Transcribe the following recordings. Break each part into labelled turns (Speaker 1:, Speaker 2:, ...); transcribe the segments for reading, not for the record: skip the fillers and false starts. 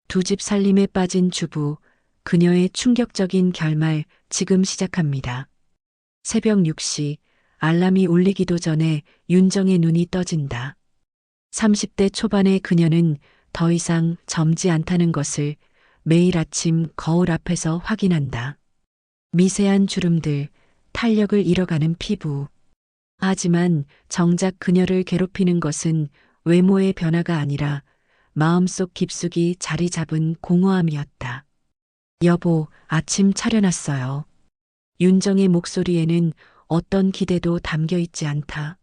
Speaker 1: 두 집 살림에 빠진 주부, 그녀의 충격적인 결말 지금 시작합니다. 새벽 6시 알람이 울리기도 전에 윤정의 눈이 떠진다. 30대 초반의 그녀는 더 이상 젊지 않다는 것을 매일 아침 거울 앞에서 확인한다. 미세한 주름들, 탄력을 잃어가는 피부. 하지만 정작 그녀를 괴롭히는 것은 외모의 변화가 아니라 마음속 깊숙이 자리 잡은 공허함이었다. 여보, 아침 차려놨어요. 윤정의 목소리에는 어떤 기대도 담겨 있지 않다.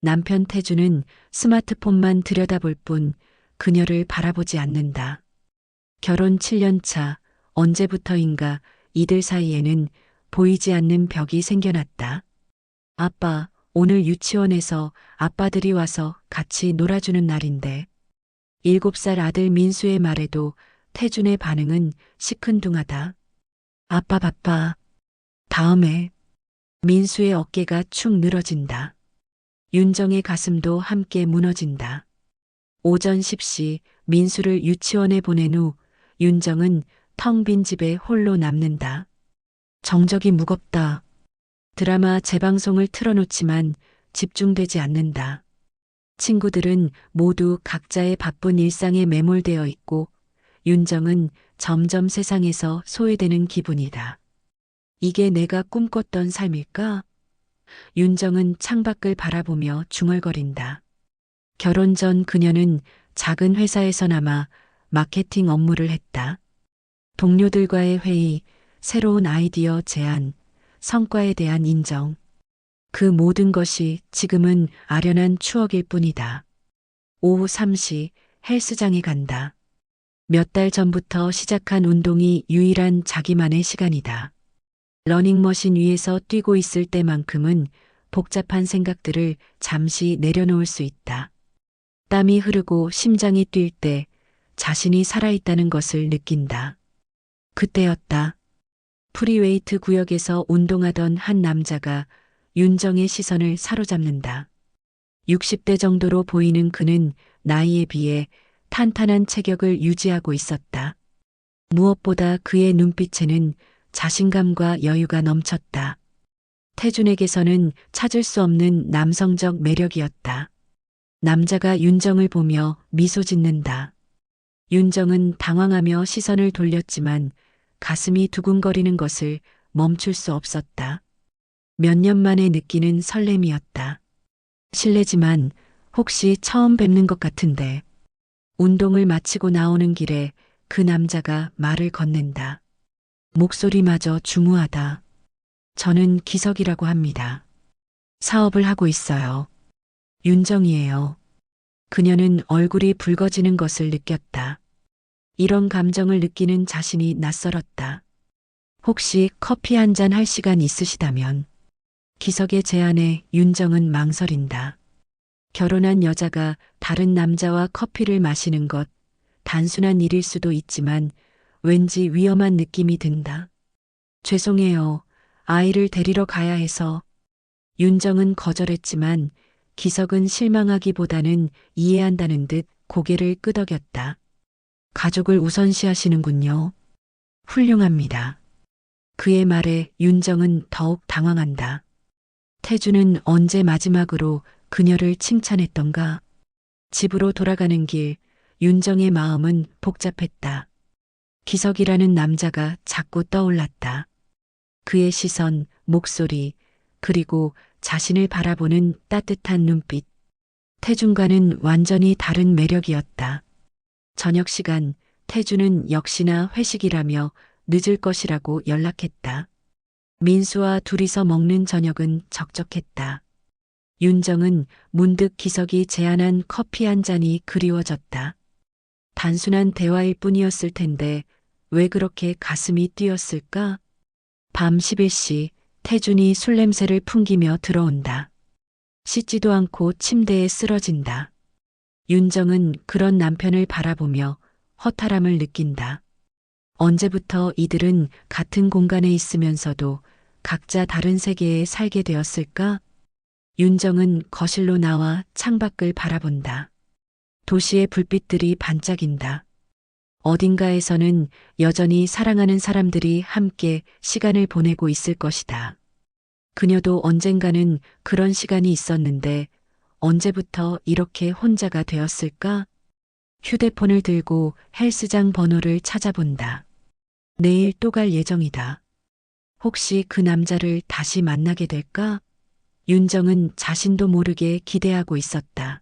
Speaker 1: 남편 태주는 스마트폰만 들여다볼 뿐 그녀를 바라보지 않는다. 결혼 7년 차, 언제부터인가 이들 사이에는 보이지 않는 벽이 생겨났다. 아빠, 오늘 유치원에서 아빠들이 와서 같이 놀아주는 날인데. 7살 아들 민수의 말에도 태준의 반응은 시큰둥하다. 아빠 바빠. 다음에. 민수의 어깨가 축 늘어진다. 윤정의 가슴도 함께 무너진다. 오전 10시 민수를 유치원에 보낸 후 윤정은 텅 빈 집에 홀로 남는다. 정적이 무겁다. 드라마 재방송을 틀어놓지만 집중되지 않는다. 친구들은 모두 각자의 바쁜 일상에 매몰되어 있고 윤정은 점점 세상에서 소외되는 기분이다. 이게 내가 꿈꿨던 삶일까? 윤정은 창밖을 바라보며 중얼거린다. 결혼 전 그녀는 작은 회사에서나마 마케팅 업무를 했다. 동료들과의 회의, 새로운 아이디어 제안, 성과에 대한 인정. 그 모든 것이 지금은 아련한 추억일 뿐이다. 오후 3시 헬스장에 간다. 몇 달 전부터 시작한 운동이 유일한 자기만의 시간이다. 러닝머신 위에서 뛰고 있을 때만큼은 복잡한 생각들을 잠시 내려놓을 수 있다. 땀이 흐르고 심장이 뛸 때 자신이 살아있다는 것을 느낀다. 그때였다. 프리웨이트 구역에서 운동하던 한 남자가 윤정의 시선을 사로잡는다. 60대 정도로 보이는 그는 나이에 비해 탄탄한 체격을 유지하고 있었다. 무엇보다 그의 눈빛에는 자신감과 여유가 넘쳤다. 태준에게서는 찾을 수 없는 남성적 매력이었다. 남자가 윤정을 보며 미소 짓는다. 윤정은 당황하며 시선을 돌렸지만 가슴이 두근거리는 것을 멈출 수 없었다. 몇 년 만에 느끼는 설렘이었다. 실례지만 혹시 처음 뵙는 것 같은데. 운동을 마치고 나오는 길에 그 남자가 말을 건넨다. 목소리마저 중후하다. 저는 기석이라고 합니다. 사업을 하고 있어요. 윤정이에요. 그녀는 얼굴이 붉어지는 것을 느꼈다. 이런 감정을 느끼는 자신이 낯설었다. 혹시 커피 한 잔 할 시간 있으시다면. 기석의 제안에 윤정은 망설인다. 결혼한 여자가 다른 남자와 커피를 마시는 것, 단순한 일일 수도 있지만 왠지 위험한 느낌이 든다. 죄송해요. 아이를 데리러 가야 해서. 윤정은 거절했지만 기석은 실망하기보다는 이해한다는 듯 고개를 끄덕였다. 가족을 우선시하시는군요. 훌륭합니다. 그의 말에 윤정은 더욱 당황한다. 태주는 언제 마지막으로 그녀를 칭찬했던가? 집으로 돌아가는 길, 윤정의 마음은 복잡했다. 기석이라는 남자가 자꾸 떠올랐다. 그의 시선, 목소리, 그리고 자신을 바라보는 따뜻한 눈빛. 태준과는 완전히 다른 매력이었다. 저녁 시간, 태준은 역시나 회식이라며 늦을 것이라고 연락했다. 민수와 둘이서 먹는 저녁은 적적했다. 윤정은 문득 기석이 제안한 커피 한 잔이 그리워졌다. 단순한 대화일 뿐이었을 텐데 왜 그렇게 가슴이 뛰었을까? 밤 11시 태준이 술 냄새를 풍기며 들어온다. 씻지도 않고 침대에 쓰러진다. 윤정은 그런 남편을 바라보며 허탈함을 느낀다. 언제부터 이들은 같은 공간에 있으면서도 각자 다른 세계에 살게 되었을까? 윤정은 거실로 나와 창밖을 바라본다. 도시의 불빛들이 반짝인다. 어딘가에서는 여전히 사랑하는 사람들이 함께 시간을 보내고 있을 것이다. 그녀도 언젠가는 그런 시간이 있었는데 언제부터 이렇게 혼자가 되었을까? 휴대폰을 들고 헬스장 번호를 찾아본다. 내일 또 갈 예정이다. 혹시 그 남자를 다시 만나게 될까? 윤정은 자신도 모르게 기대하고 있었다.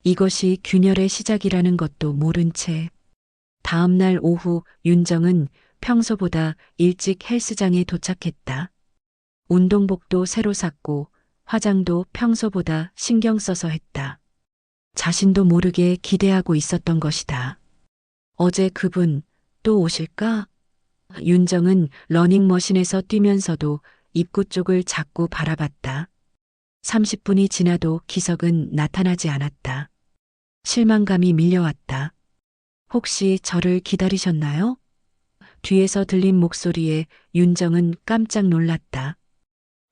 Speaker 1: 이것이 균열의 시작이라는 것도 모른 채 다음 날 오후 윤정은 평소보다 일찍 헬스장에 도착했다. 운동복도 새로 샀고 화장도 평소보다 신경 써서 했다. 자신도 모르게 기대하고 있었던 것이다. 어제 그분 또 오실까? 윤정은 러닝머신에서 뛰면서도 입구 쪽을 자꾸 바라봤다. 30분이 지나도 기석은 나타나지 않았다. 실망감이 밀려왔다. 혹시 저를 기다리셨나요? 뒤에서 들린 목소리에 윤정은 깜짝 놀랐다.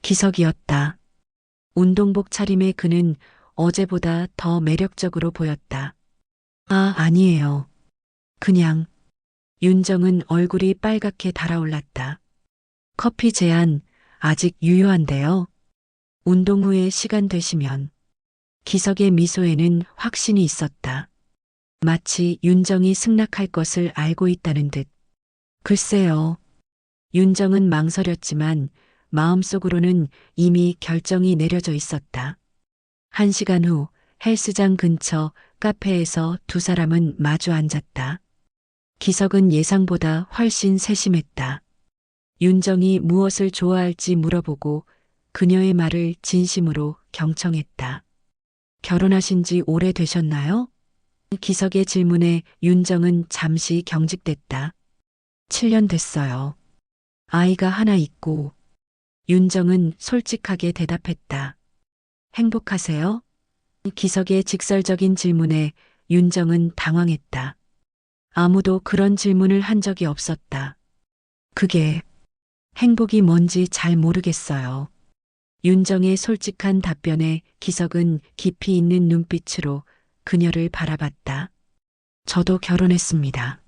Speaker 1: 기석이었다. 운동복 차림의 그는 어제보다 더 매력적으로 보였다. 아, 아니에요. 그냥. 윤정은 얼굴이 빨갛게 달아올랐다. 커피 제안 아직 유효한데요. 운동 후에 시간 되시면. 기석의 미소에는 확신이 있었다. 마치 윤정이 승낙할 것을 알고 있다는 듯. 글쎄요. 윤정은 망설였지만 마음속으로는 이미 결정이 내려져 있었다. 1시간 후 헬스장 근처 카페에서 두 사람은 마주 앉았다. 기석은 예상보다 훨씬 세심했다. 윤정이 무엇을 좋아할지 물어보고 그녀의 말을 진심으로 경청했다. 결혼하신 지 오래되셨나요? 기석의 질문에 윤정은 잠시 경직됐다. 7년 됐어요. 아이가 하나 있고. 윤정은 솔직하게 대답했다. 행복하세요? 기석의 직설적인 질문에 윤정은 당황했다. 아무도 그런 질문을 한 적이 없었다. 그게 행복이 뭔지 잘 모르겠어요. 윤정의 솔직한 답변에 기석은 깊이 있는 눈빛으로 그녀를 바라봤다. 저도 결혼했습니다.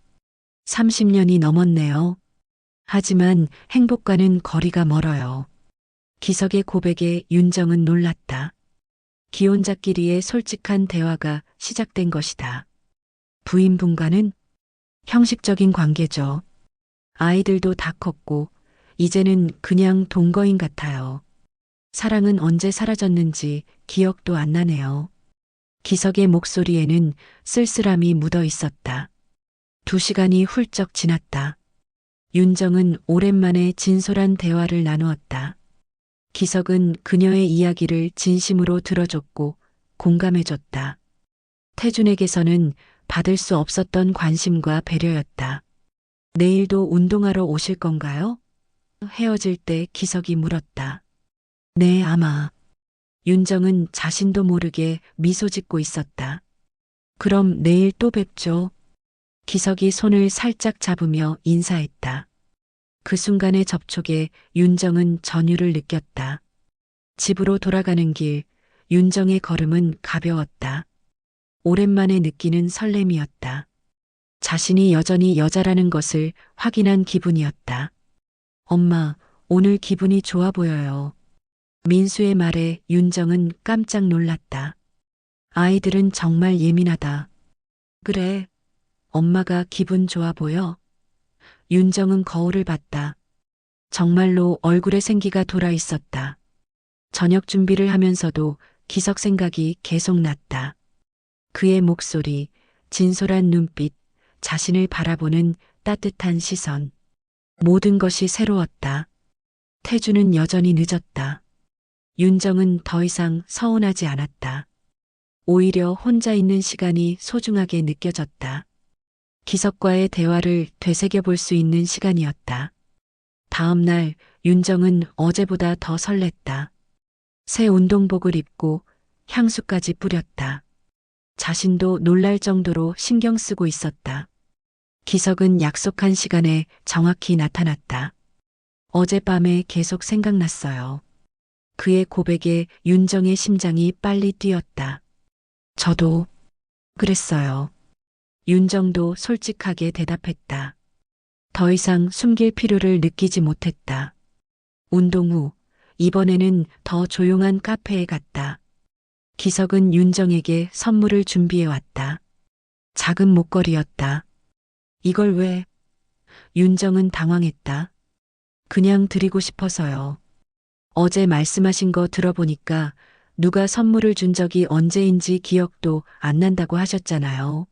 Speaker 1: 30년이 넘었네요. 하지만 행복과는 거리가 멀어요. 기석의 고백에 윤정은 놀랐다. 기혼자끼리의 솔직한 대화가 시작된 것이다. 부인분과는 형식적인 관계죠. 아이들도 다 컸고 이제는 그냥 동거인 같아요. 사랑은 언제 사라졌는지 기억도 안 나네요. 기석의 목소리에는 쓸쓸함이 묻어 있었다. 2시간이 훌쩍 지났다. 윤정은 오랜만에 진솔한 대화를 나누었다. 기석은 그녀의 이야기를 진심으로 들어줬고 공감해줬다. 태준에게서는 받을 수 없었던 관심과 배려였다. 내일도 운동하러 오실 건가요? 헤어질 때 기석이 물었다. 네, 아마. 윤정은 자신도 모르게 미소 짓고 있었다. 그럼 내일 또 뵙죠. 기석이 손을 살짝 잡으며 인사했다. 그 순간의 접촉에 윤정은 전율을 느꼈다. 집으로 돌아가는 길, 윤정의 걸음은 가벼웠다. 오랜만에 느끼는 설렘이었다. 자신이 여전히 여자라는 것을 확인한 기분이었다. 엄마, 오늘 기분이 좋아 보여요. 민수의 말에 윤정은 깜짝 놀랐다. 아이들은 정말 예민하다. 그래, 엄마가 기분 좋아 보여? 윤정은 거울을 봤다. 정말로 얼굴에 생기가 돌아 있었다. 저녁 준비를 하면서도 기석 생각이 계속 났다. 그의 목소리, 진솔한 눈빛, 자신을 바라보는 따뜻한 시선. 모든 것이 새로웠다. 태주는 여전히 늦었다. 윤정은 더 이상 서운하지 않았다. 오히려 혼자 있는 시간이 소중하게 느껴졌다. 기석과의 대화를 되새겨 볼 수 있는 시간이었다. 다음 날 윤정은 어제보다 더 설렜다. 새 운동복을 입고 향수까지 뿌렸다. 자신도 놀랄 정도로 신경 쓰고 있었다. 기석은 약속한 시간에 정확히 나타났다. 어젯밤에 계속 생각났어요. 그의 고백에 윤정의 심장이 빨리 뛰었다. 저도 그랬어요. 윤정도 솔직하게 대답했다. 더 이상 숨길 필요를 느끼지 못했다. 운동 후 이번에는 더 조용한 카페에 갔다. 기석은 윤정에게 선물을 준비해 왔다. 작은 목걸이였다. 이걸 왜? 윤정은 당황했다. 그냥 드리고 싶어서요. 어제 말씀하신 거 들어보니까 누가 선물을 준 적이 언제인지 기억도 안 난다고 하셨잖아요.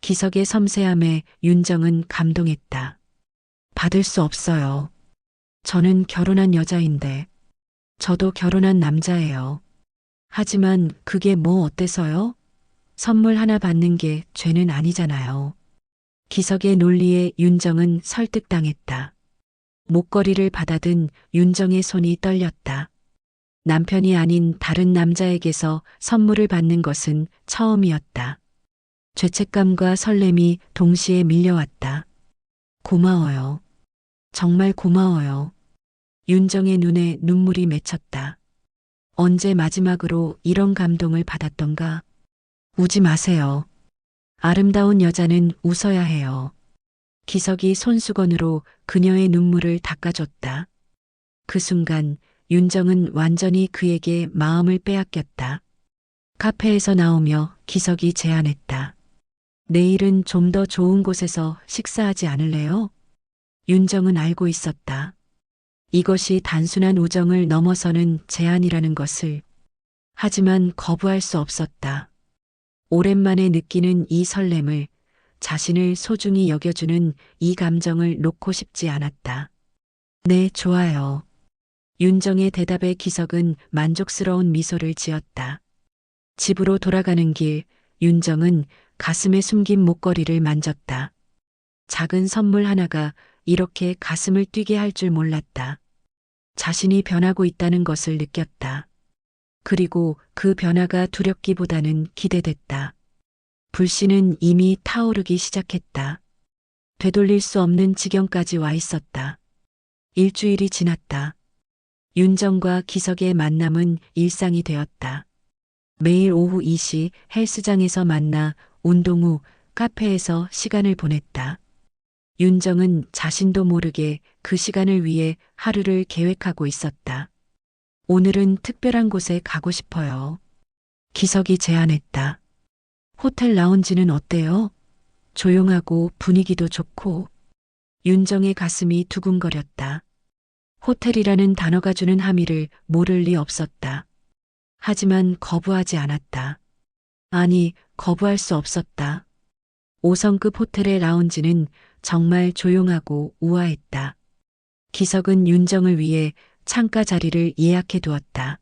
Speaker 1: 기석의 섬세함에 윤정은 감동했다. 받을 수 없어요. 저는 결혼한 여자인데, 저도 결혼한 남자예요. 하지만 그게 뭐 어때서요? 선물 하나 받는 게 죄는 아니잖아요. 기석의 논리에 윤정은 설득당했다. 목걸이를 받아든 윤정의 손이 떨렸다. 남편이 아닌 다른 남자에게서 선물을 받는 것은 처음이었다. 죄책감과 설렘이 동시에 밀려왔다. 고마워요. 정말 고마워요. 윤정의 눈에 눈물이 맺혔다. 언제 마지막으로 이런 감동을 받았던가? 우지 마세요. 아름다운 여자는 웃어야 해요. 기석이 손수건으로 그녀의 눈물을 닦아줬다. 그 순간 윤정은 완전히 그에게 마음을 빼앗겼다. 카페에서 나오며 기석이 제안했다. 내일은 좀 더 좋은 곳에서 식사하지 않을래요? 윤정은 알고 있었다. 이것이 단순한 우정을 넘어서는 제안이라는 것을. 하지만 거부할 수 없었다. 오랜만에 느끼는 이 설렘을, 자신을 소중히 여겨주는 이 감정을 놓고 싶지 않았다. 네, 좋아요. 윤정의 대답에 기석은 만족스러운 미소를 지었다. 집으로 돌아가는 길, 윤정은 가슴에 숨긴 목걸이를 만졌다. 작은 선물 하나가 이렇게 가슴을 뛰게 할 줄 몰랐다. 자신이 변하고 있다는 것을 느꼈다. 그리고 그 변화가 두렵기보다는 기대됐다. 불씨는 이미 타오르기 시작했다. 되돌릴 수 없는 지경까지 와 있었다. 일주일이 지났다. 윤정과 기석의 만남은 일상이 되었다. 매일 오후 2시 헬스장에서 만나 운동 후 카페에서 시간을 보냈다. 윤정은 자신도 모르게 그 시간을 위해 하루를 계획하고 있었다. 오늘은 특별한 곳에 가고 싶어요. 기석이 제안했다. 호텔 라운지는 어때요? 조용하고 분위기도 좋고. 윤정의 가슴이 두근거렸다. 호텔이라는 단어가 주는 함의를 모를 리 없었다. 하지만 거부하지 않았다. 아니, 거부할 수 없었다. 5성급 호텔의 라운지는 정말 조용하고 우아했다. 기석은 윤정을 위해 창가 자리를 예약해 두었다.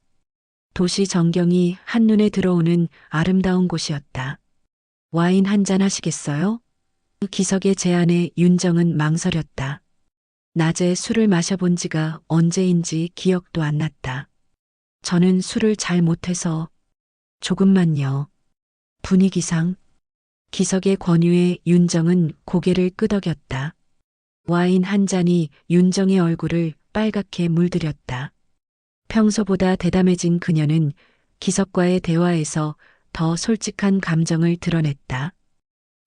Speaker 1: 도시 전경이 한눈에 들어오는 아름다운 곳이었다. 와인 한 잔 하시겠어요? 기석의 제안에 윤정은 망설였다. 낮에 술을 마셔본 지가 언제인지 기억도 안 났다. 저는 술을 잘 못해서. 조금만요. 분위기상. 기석의 권유에 윤정은 고개를 끄덕였다. 와인 한 잔이 윤정의 얼굴을 빨갛게 물들였다. 평소보다 대담해진 그녀는 기석과의 대화에서 더 솔직한 감정을 드러냈다.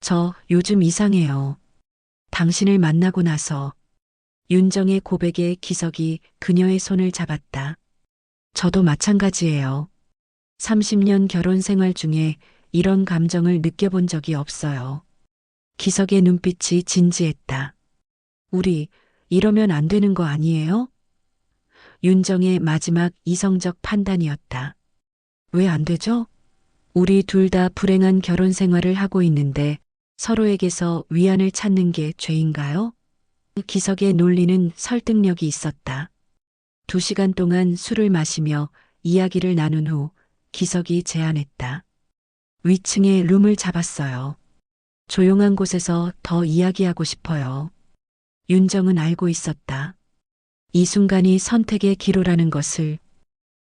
Speaker 1: 저 요즘 이상해요. 당신을 만나고 나서. 윤정의 고백에 기석이 그녀의 손을 잡았다. 저도 마찬가지예요. 30년 결혼 생활 중에 이런 감정을 느껴본 적이 없어요. 기석의 눈빛이 진지했다. 우리 이러면 안 되는 거 아니에요? 윤정의 마지막 이성적 판단이었다. 왜 안 되죠? 우리 둘 다 불행한 결혼 생활을 하고 있는데 서로에게서 위안을 찾는 게 죄인가요? 기석의 논리는 설득력이 있었다. 2시간 동안 술을 마시며 이야기를 나눈 후 기석이 제안했다. 위층에 룸을 잡았어요. 조용한 곳에서 더 이야기하고 싶어요. 윤정은 알고 있었다. 이 순간이 선택의 기로라는 것을,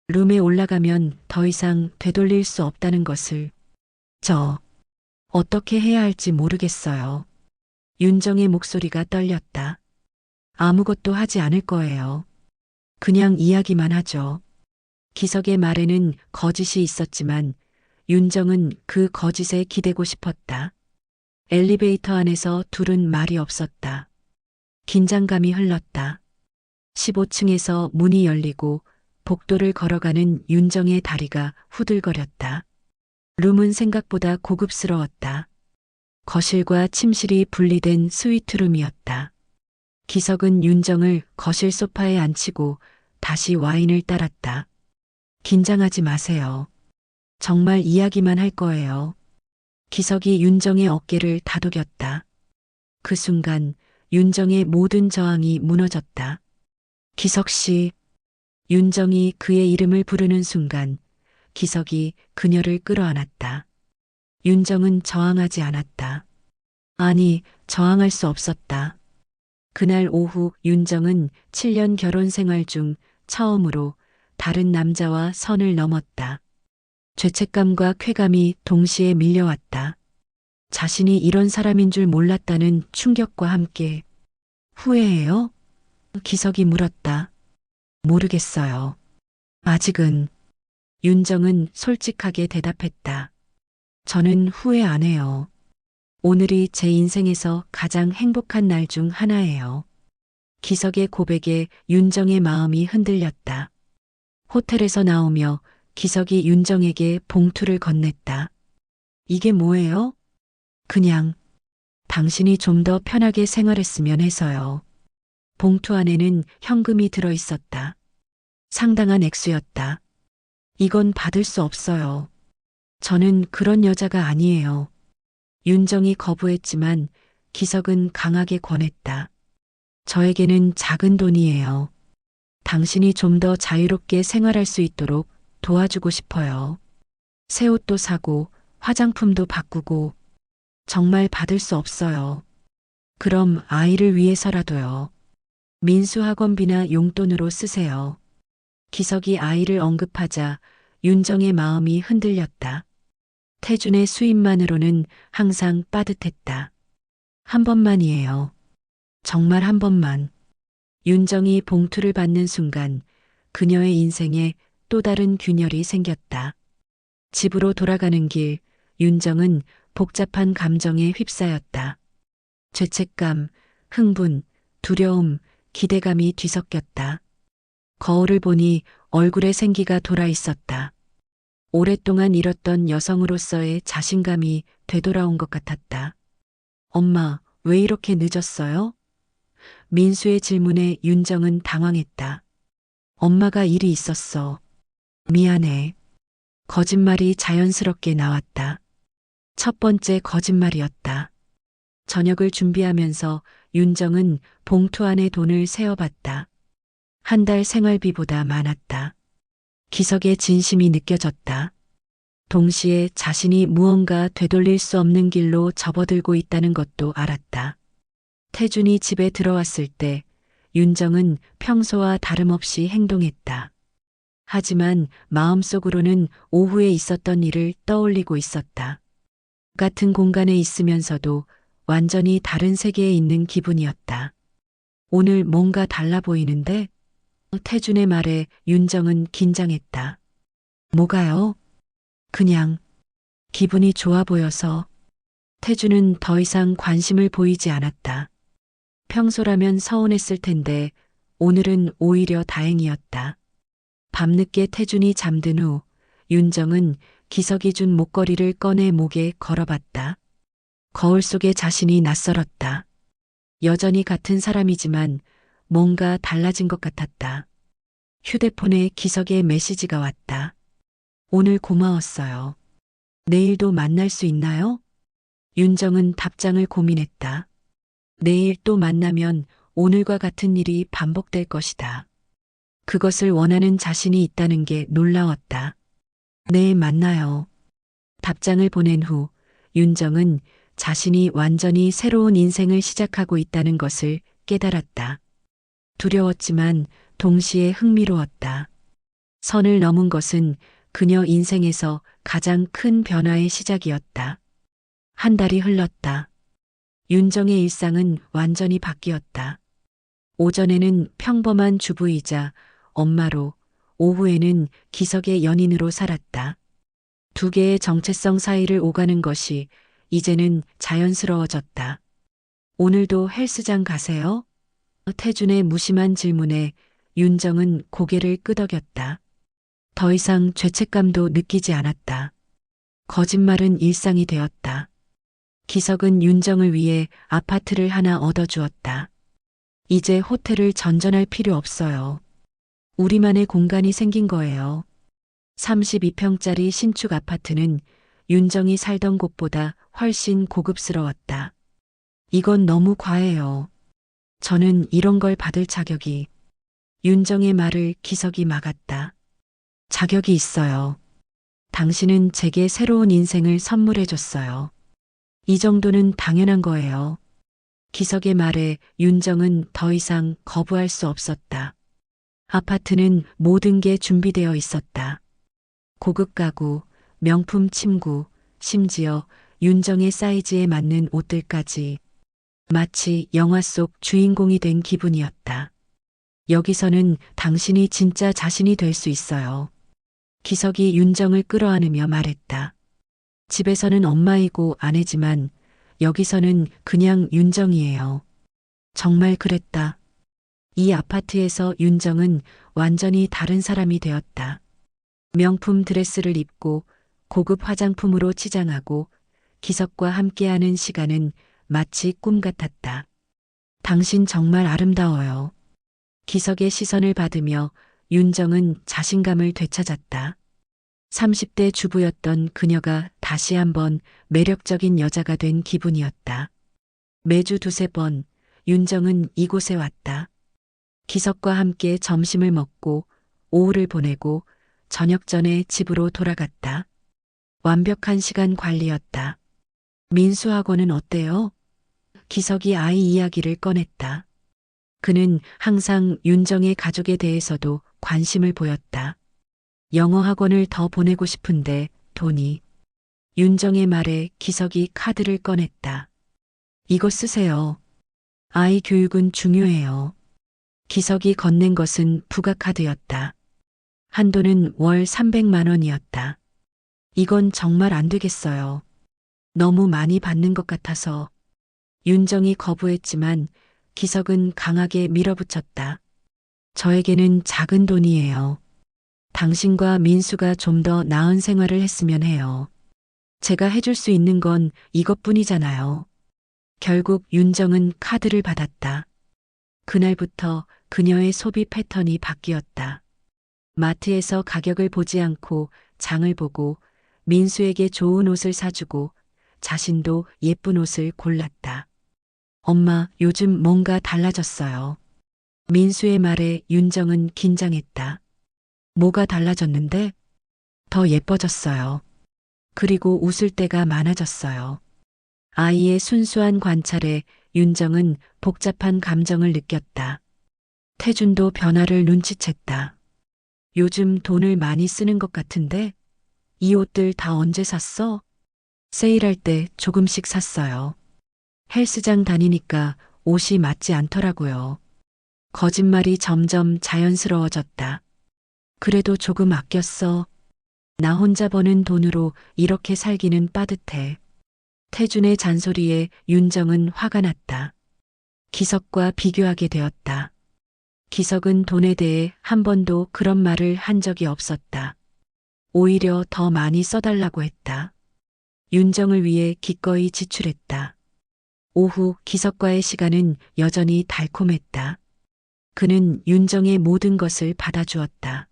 Speaker 1: 룸에 올라가면 더 이상 되돌릴 수 없다는 것을. 저 어떻게 해야 할지 모르겠어요. 윤정의 목소리가 떨렸다. 아무것도 하지 않을 거예요. 그냥 이야기만 하죠. 기석의 말에는 거짓이 있었지만 윤정은 그 거짓에 기대고 싶었다. 엘리베이터 안에서 둘은 말이 없었다. 긴장감이 흘렀다. 15층에서 문이 열리고 복도를 걸어가는 윤정의 다리가 후들거렸다. 룸은 생각보다 고급스러웠다. 거실과 침실이 분리된 스위트룸이었다. 기석은 윤정을 거실 소파에 앉히고 다시 와인을 따랐다. 긴장하지 마세요. 정말 이야기만 할 거예요. 기석이 윤정의 어깨를 다독였다. 그 순간 윤정의 모든 저항이 무너졌다. 기석 씨. 윤정이 그의 이름을 부르는 순간 기석이 그녀를 끌어안았다. 윤정은 저항하지 않았다. 아니, 저항할 수 없었다. 그날 오후 윤정은 7년 결혼 생활 중 처음으로 다른 남자와 선을 넘었다. 죄책감과 쾌감이 동시에 밀려왔다. 자신이 이런 사람인 줄 몰랐다는 충격과 함께 후회해요? 기석이 물었다. 모르겠어요. 아직은. 윤정은 솔직하게 대답했다. 저는 후회 안 해요. 오늘이 제 인생에서 가장 행복한 날 중 하나예요. 기석의 고백에 윤정의 마음이 흔들렸다. 호텔에서 나오며 기석이 윤정에게 봉투를 건넸다. 이게 뭐예요? 그냥 당신이 좀 더 편하게 생활했으면 해서요. 봉투 안에는 현금이 들어 있었다. 상당한 액수였다. 이건 받을 수 없어요. 저는 그런 여자가 아니에요. 윤정이 거부했지만 기석은 강하게 권했다. 저에게는 작은 돈이에요. 당신이 좀 더 자유롭게 생활할 수 있도록 도와주고 싶어요. 새 옷도 사고 화장품도 바꾸고. 정말 받을 수 없어요. 그럼 아이를 위해서라도요. 민수학원비나 용돈으로 쓰세요. 기석이 아이를 언급하자 윤정의 마음이 흔들렸다. 태준의 수입만으로는 항상 빠듯했다. 한 번만이에요. 정말 한 번만. 윤정이 봉투를 받는 순간 그녀의 인생에 또 다른 균열이 생겼다. 집으로 돌아가는 길, 윤정은 복잡한 감정에 휩싸였다. 죄책감, 흥분, 두려움, 기대감이 뒤섞였다. 거울을 보니 얼굴에 생기가 돌아 있었다. 오랫동안 잃었던 여성으로서의 자신감이 되돌아온 것 같았다. 엄마, 왜 이렇게 늦었어요? 민수의 질문에 윤정은 당황했다. 엄마가 일이 있었어. 미안해. 거짓말이 자연스럽게 나왔다. 첫 번째 거짓말이었다. 저녁을 준비하면서 윤정은 봉투 안에 돈을 세어봤다. 한 달 생활비보다 많았다. 기석의 진심이 느껴졌다. 동시에 자신이 무언가 되돌릴 수 없는 길로 접어들고 있다는 것도 알았다. 태준이 집에 들어왔을 때 윤정은 평소와 다름없이 행동했다. 하지만 마음속으로는 오후에 있었던 일을 떠올리고 있었다. 같은 공간에 있으면서도 완전히 다른 세계에 있는 기분이었다. 오늘 뭔가 달라 보이는데? 태준의 말에 윤정은 긴장했다. 뭐가요? 그냥 기분이 좋아 보여서. 태준은 더 이상 관심을 보이지 않았다. 평소라면 서운했을 텐데 오늘은 오히려 다행이었다. 밤늦게 태준이 잠든 후 윤정은 기석이 준 목걸이를 꺼내 목에 걸어봤다. 거울 속의 자신이 낯설었다. 여전히 같은 사람이지만 뭔가 달라진 것 같았다. 휴대폰에 기석의 메시지가 왔다. 오늘 고마웠어요. 내일도 만날 수 있나요? 윤정은 답장을 고민했다. 내일 또 만나면 오늘과 같은 일이 반복될 것이다. 그것을 원하는 자신이 있다는 게 놀라웠다. 네, 만나요. 답장을 보낸 후 윤정은 자신이 완전히 새로운 인생을 시작하고 있다는 것을 깨달았다. 두려웠지만 동시에 흥미로웠다. 선을 넘은 것은 그녀 인생에서 가장 큰 변화의 시작이었다. 한 달이 흘렀다. 윤정의 일상은 완전히 바뀌었다. 오전에는 평범한 주부이자 엄마로, 오후에는 기석의 연인으로 살았다. 두 개의 정체성 사이를 오가는 것이 이제는 자연스러워졌다. 오늘도 헬스장 가세요? 태준의 무심한 질문에 윤정은 고개를 끄덕였다. 더 이상 죄책감도 느끼지 않았다. 거짓말은 일상이 되었다. 기석은 윤정을 위해 아파트를 하나 얻어주었다. 이제 호텔을 전전할 필요 없어요. 우리만의 공간이 생긴 거예요. 32평짜리 신축 아파트는 윤정이 살던 곳보다 훨씬 고급스러웠다. 이건 너무 과해요. 저는 이런 걸 받을 자격이. 윤정의 말을 기석이 막았다. 자격이 있어요. 당신은 제게 새로운 인생을 선물해 줬어요. 이 정도는 당연한 거예요. 기석의 말에 윤정은 더 이상 거부할 수 없었다. 아파트는 모든 게 준비되어 있었다. 고급 가구, 명품 침구, 심지어 윤정의 사이즈에 맞는 옷들까지. 마치 영화 속 주인공이 된 기분이었다. 여기서는 당신이 진짜 자신이 될 수 있어요. 기석이 윤정을 끌어안으며 말했다. 집에서는 엄마이고 아내지만 여기서는 그냥 윤정이에요. 정말 그랬다. 이 아파트에서 윤정은 완전히 다른 사람이 되었다. 명품 드레스를 입고 고급 화장품으로 치장하고 기석과 함께하는 시간은 마치 꿈 같았다. 당신 정말 아름다워요. 기석의 시선을 받으며 윤정은 자신감을 되찾았다. 30대 주부였던 그녀가 다시 한번 매력적인 여자가 된 기분이었다. 매주 두세 번 윤정은 이곳에 왔다. 기석과 함께 점심을 먹고 오후를 보내고 저녁 전에 집으로 돌아갔다. 완벽한 시간 관리였다. 민수학원은 어때요? 기석이 아이 이야기를 꺼냈다. 그는 항상 윤정의 가족에 대해서도 관심을 보였다. 영어 학원을 더 보내고 싶은데 돈이. 윤정의 말에 기석이 카드를 꺼냈다. 이거 쓰세요. 아이 교육은 중요해요. 기석이 건넨 것은 부가카드였다. 한도는 월 300만 원이었다. 이건 정말 안 되겠어요. 너무 많이 받는 것 같아서. 윤정이 거부했지만 기석은 강하게 밀어붙였다. 저에게는 작은 돈이에요. 당신과 민수가 좀 더 나은 생활을 했으면 해요. 제가 해줄 수 있는 건 이것뿐이잖아요. 결국 윤정은 카드를 받았다. 그날부터 그녀의 소비 패턴이 바뀌었다. 마트에서 가격을 보지 않고 장을 보고 민수에게 좋은 옷을 사주고 자신도 예쁜 옷을 골랐다. 엄마, 요즘 뭔가 달라졌어요. 민수의 말에 윤정은 긴장했다. 뭐가 달라졌는데? 더 예뻐졌어요. 그리고 웃을 때가 많아졌어요. 아이의 순수한 관찰에 윤정은 복잡한 감정을 느꼈다. 태준도 변화를 눈치챘다. 요즘 돈을 많이 쓰는 것 같은데? 이 옷들 다 언제 샀어? 세일할 때 조금씩 샀어요. 헬스장 다니니까 옷이 맞지 않더라고요. 거짓말이 점점 자연스러워졌다. 그래도 조금 아꼈어. 나 혼자 버는 돈으로 이렇게 살기는 빠듯해. 태준의 잔소리에 윤정은 화가 났다. 기석과 비교하게 되었다. 기석은 돈에 대해 한 번도 그런 말을 한 적이 없었다. 오히려 더 많이 써달라고 했다. 윤정을 위해 기꺼이 지출했다. 오후 기석과의 시간은 여전히 달콤했다. 그는 윤정의 모든 것을 받아주었다.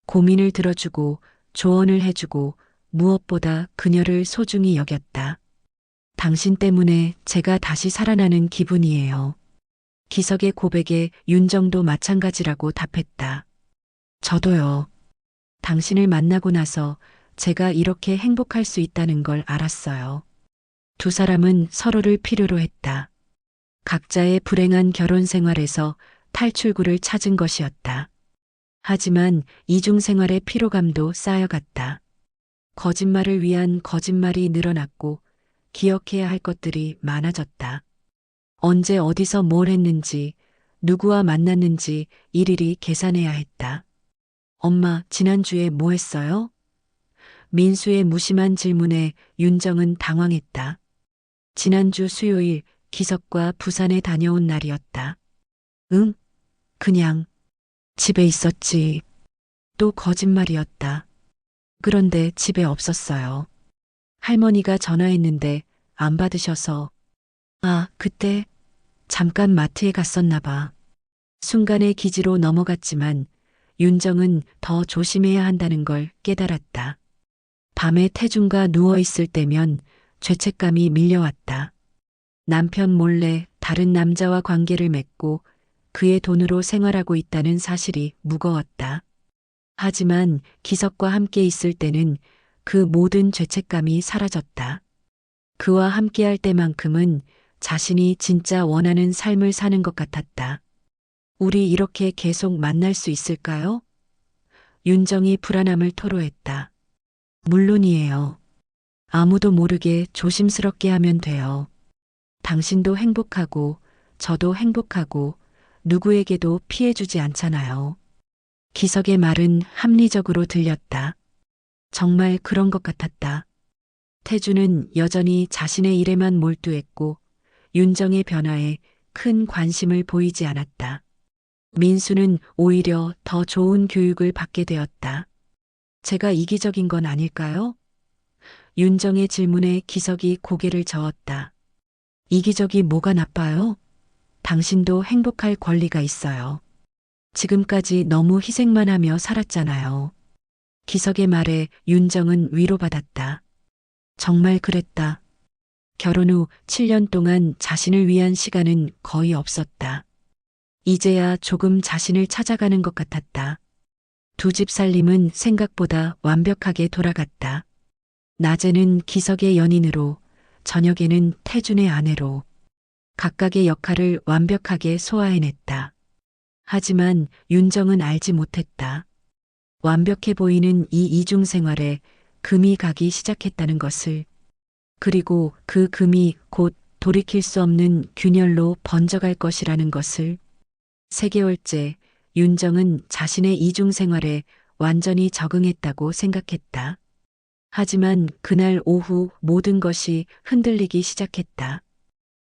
Speaker 1: 고민을 들어주고 조언을 해주고 무엇보다 그녀를 소중히 여겼다. 당신 때문에 제가 다시 살아나는 기분이에요. 기석의 고백에 윤정도 마찬가지라고 답했다. 저도요. 당신을 만나고 나서 제가 이렇게 행복할 수 있다는 걸 알았어요. 두 사람은 서로를 필요로 했다. 각자의 불행한 결혼 생활에서 탈출구를 찾은 것이었다. 하지만 이중 생활의 피로감도 쌓여갔다. 거짓말을 위한 거짓말이 늘어났고 기억해야 할 것들이 많아졌다. 언제 어디서 뭘 했는지, 누구와 만났는지 일일이 계산해야 했다. 엄마, 지난주에 뭐 했어요? 민수의 무심한 질문에 윤정은 당황했다. 지난주 수요일 기석과 부산에 다녀온 날이었다. 응, 그냥 집에 있었지. 또 거짓말이었다. 그런데 집에 없었어요. 할머니가 전화했는데 안 받으셔서 아, 그때 잠깐 마트에 갔었나 봐. 순간의 기지로 넘어갔지만 윤정은 더 조심해야 한다는 걸 깨달았다. 밤에 태준과 누워있을 때면 죄책감이 밀려왔다. 남편 몰래 다른 남자와 관계를 맺고 그의 돈으로 생활하고 있다는 사실이 무거웠다. 하지만 기석과 함께 있을 때는 그 모든 죄책감이 사라졌다. 그와 함께할 때만큼은 자신이 진짜 원하는 삶을 사는 것 같았다. 우리 이렇게 계속 만날 수 있을까요? 윤정이 불안함을 토로했다. 물론이에요. 아무도 모르게 조심스럽게 하면 돼요. 당신도 행복하고 저도 행복하고 누구에게도 피해주지 않잖아요. 기석의 말은 합리적으로 들렸다. 정말 그런 것 같았다. 태주는 여전히 자신의 일에만 몰두했고 윤정의 변화에 큰 관심을 보이지 않았다. 민수는 오히려 더 좋은 교육을 받게 되었다. 제가 이기적인 건 아닐까요? 윤정의 질문에 기석이 고개를 저었다. 이기적이 뭐가 나빠요? 당신도 행복할 권리가 있어요. 지금까지 너무 희생만 하며 살았잖아요. 기석의 말에 윤정은 위로받았다. 정말 그랬다. 결혼 후 7년 동안 자신을 위한 시간은 거의 없었다. 이제야 조금 자신을 찾아가는 것 같았다. 두 집 살림은 생각보다 완벽하게 돌아갔다. 낮에는 기석의 연인으로, 저녁에는 태준의 아내로 각각의 역할을 완벽하게 소화해냈다. 하지만 윤정은 알지 못했다. 완벽해 보이는 이 이중 생활에 금이 가기 시작했다는 것을. 그리고 그 금이 곧 돌이킬 수 없는 균열로 번져갈 것이라는 것을. 3개월째 윤정은 자신의 이중 생활에 완전히 적응했다고 생각했다. 하지만 그날 오후 모든 것이 흔들리기 시작했다.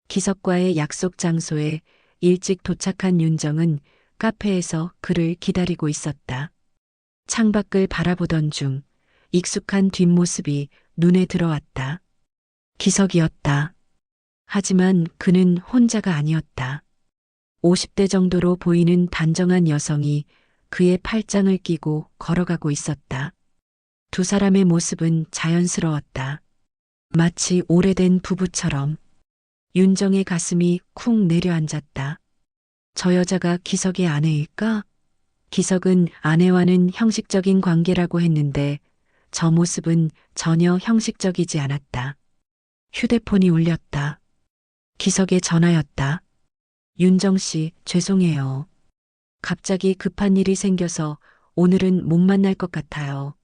Speaker 1: 기석과의 약속 장소에 일찍 도착한 윤정은 카페에서 그를 기다리고 있었다. 창밖을 바라보던 중 익숙한 뒷모습이 눈에 들어왔다. 기석이었다. 하지만 그는 혼자가 아니었다. 50대 정도로 보이는 단정한 여성이 그의 팔짱을 끼고 걸어가고 있었다. 두 사람의 모습은 자연스러웠다. 마치 오래된 부부처럼. 윤정의 가슴이 쿵 내려앉았다. 저 여자가 기석의 아내일까? 기석은 아내와는 형식적인 관계라고 했는데 저 모습은 전혀 형식적이지 않았다. 휴대폰이 울렸다. 기석의 전화였다. 윤정 씨, 죄송해요. 갑자기 급한 일이 생겨서 오늘은 못 만날 것 같아요.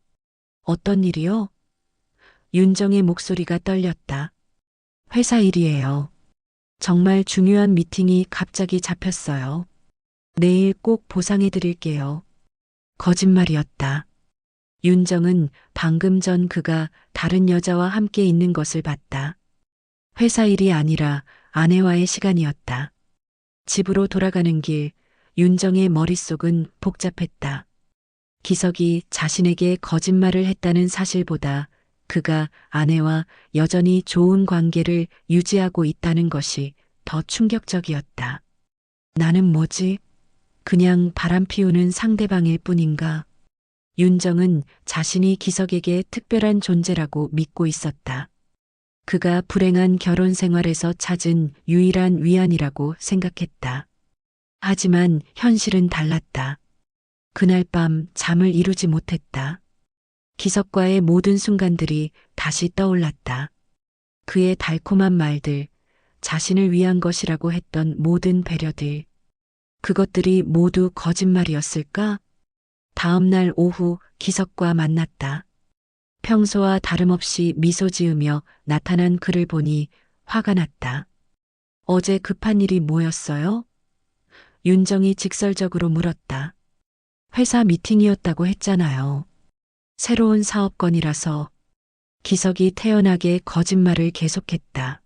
Speaker 1: 어떤 일이요? 윤정의 목소리가 떨렸다. 회사 일이에요. 정말 중요한 미팅이 갑자기 잡혔어요. 내일 꼭 보상해 드릴게요. 거짓말이었다. 윤정은 방금 전 그가 다른 여자와 함께 있는 것을 봤다. 회사 일이 아니라 아내와의 시간이었다. 집으로 돌아가는 길, 윤정의 머릿속은 복잡했다. 기석이 자신에게 거짓말을 했다는 사실보다 그가 아내와 여전히 좋은 관계를 유지하고 있다는 것이 더 충격적이었다. 나는 뭐지? 그냥 바람 피우는 상대방일 뿐인가? 윤정은 자신이 기석에게 특별한 존재라고 믿고 있었다. 그가 불행한 결혼 생활에서 찾은 유일한 위안이라고 생각했다. 하지만 현실은 달랐다. 그날 밤 잠을 이루지 못했다. 기석과의 모든 순간들이 다시 떠올랐다. 그의 달콤한 말들, 자신을 위한 것이라고 했던 모든 배려들. 그것들이 모두 거짓말이었을까? 다음 날 오후 기석과 만났다. 평소와 다름없이 미소 지으며 나타난 그를 보니 화가 났다. 어제 급한 일이 뭐였어요? 윤정이 직설적으로 물었다. 회사 미팅이었다고 했잖아요. 새로운 사업 건이라서. 기석이 태연하게 거짓말을 계속했다.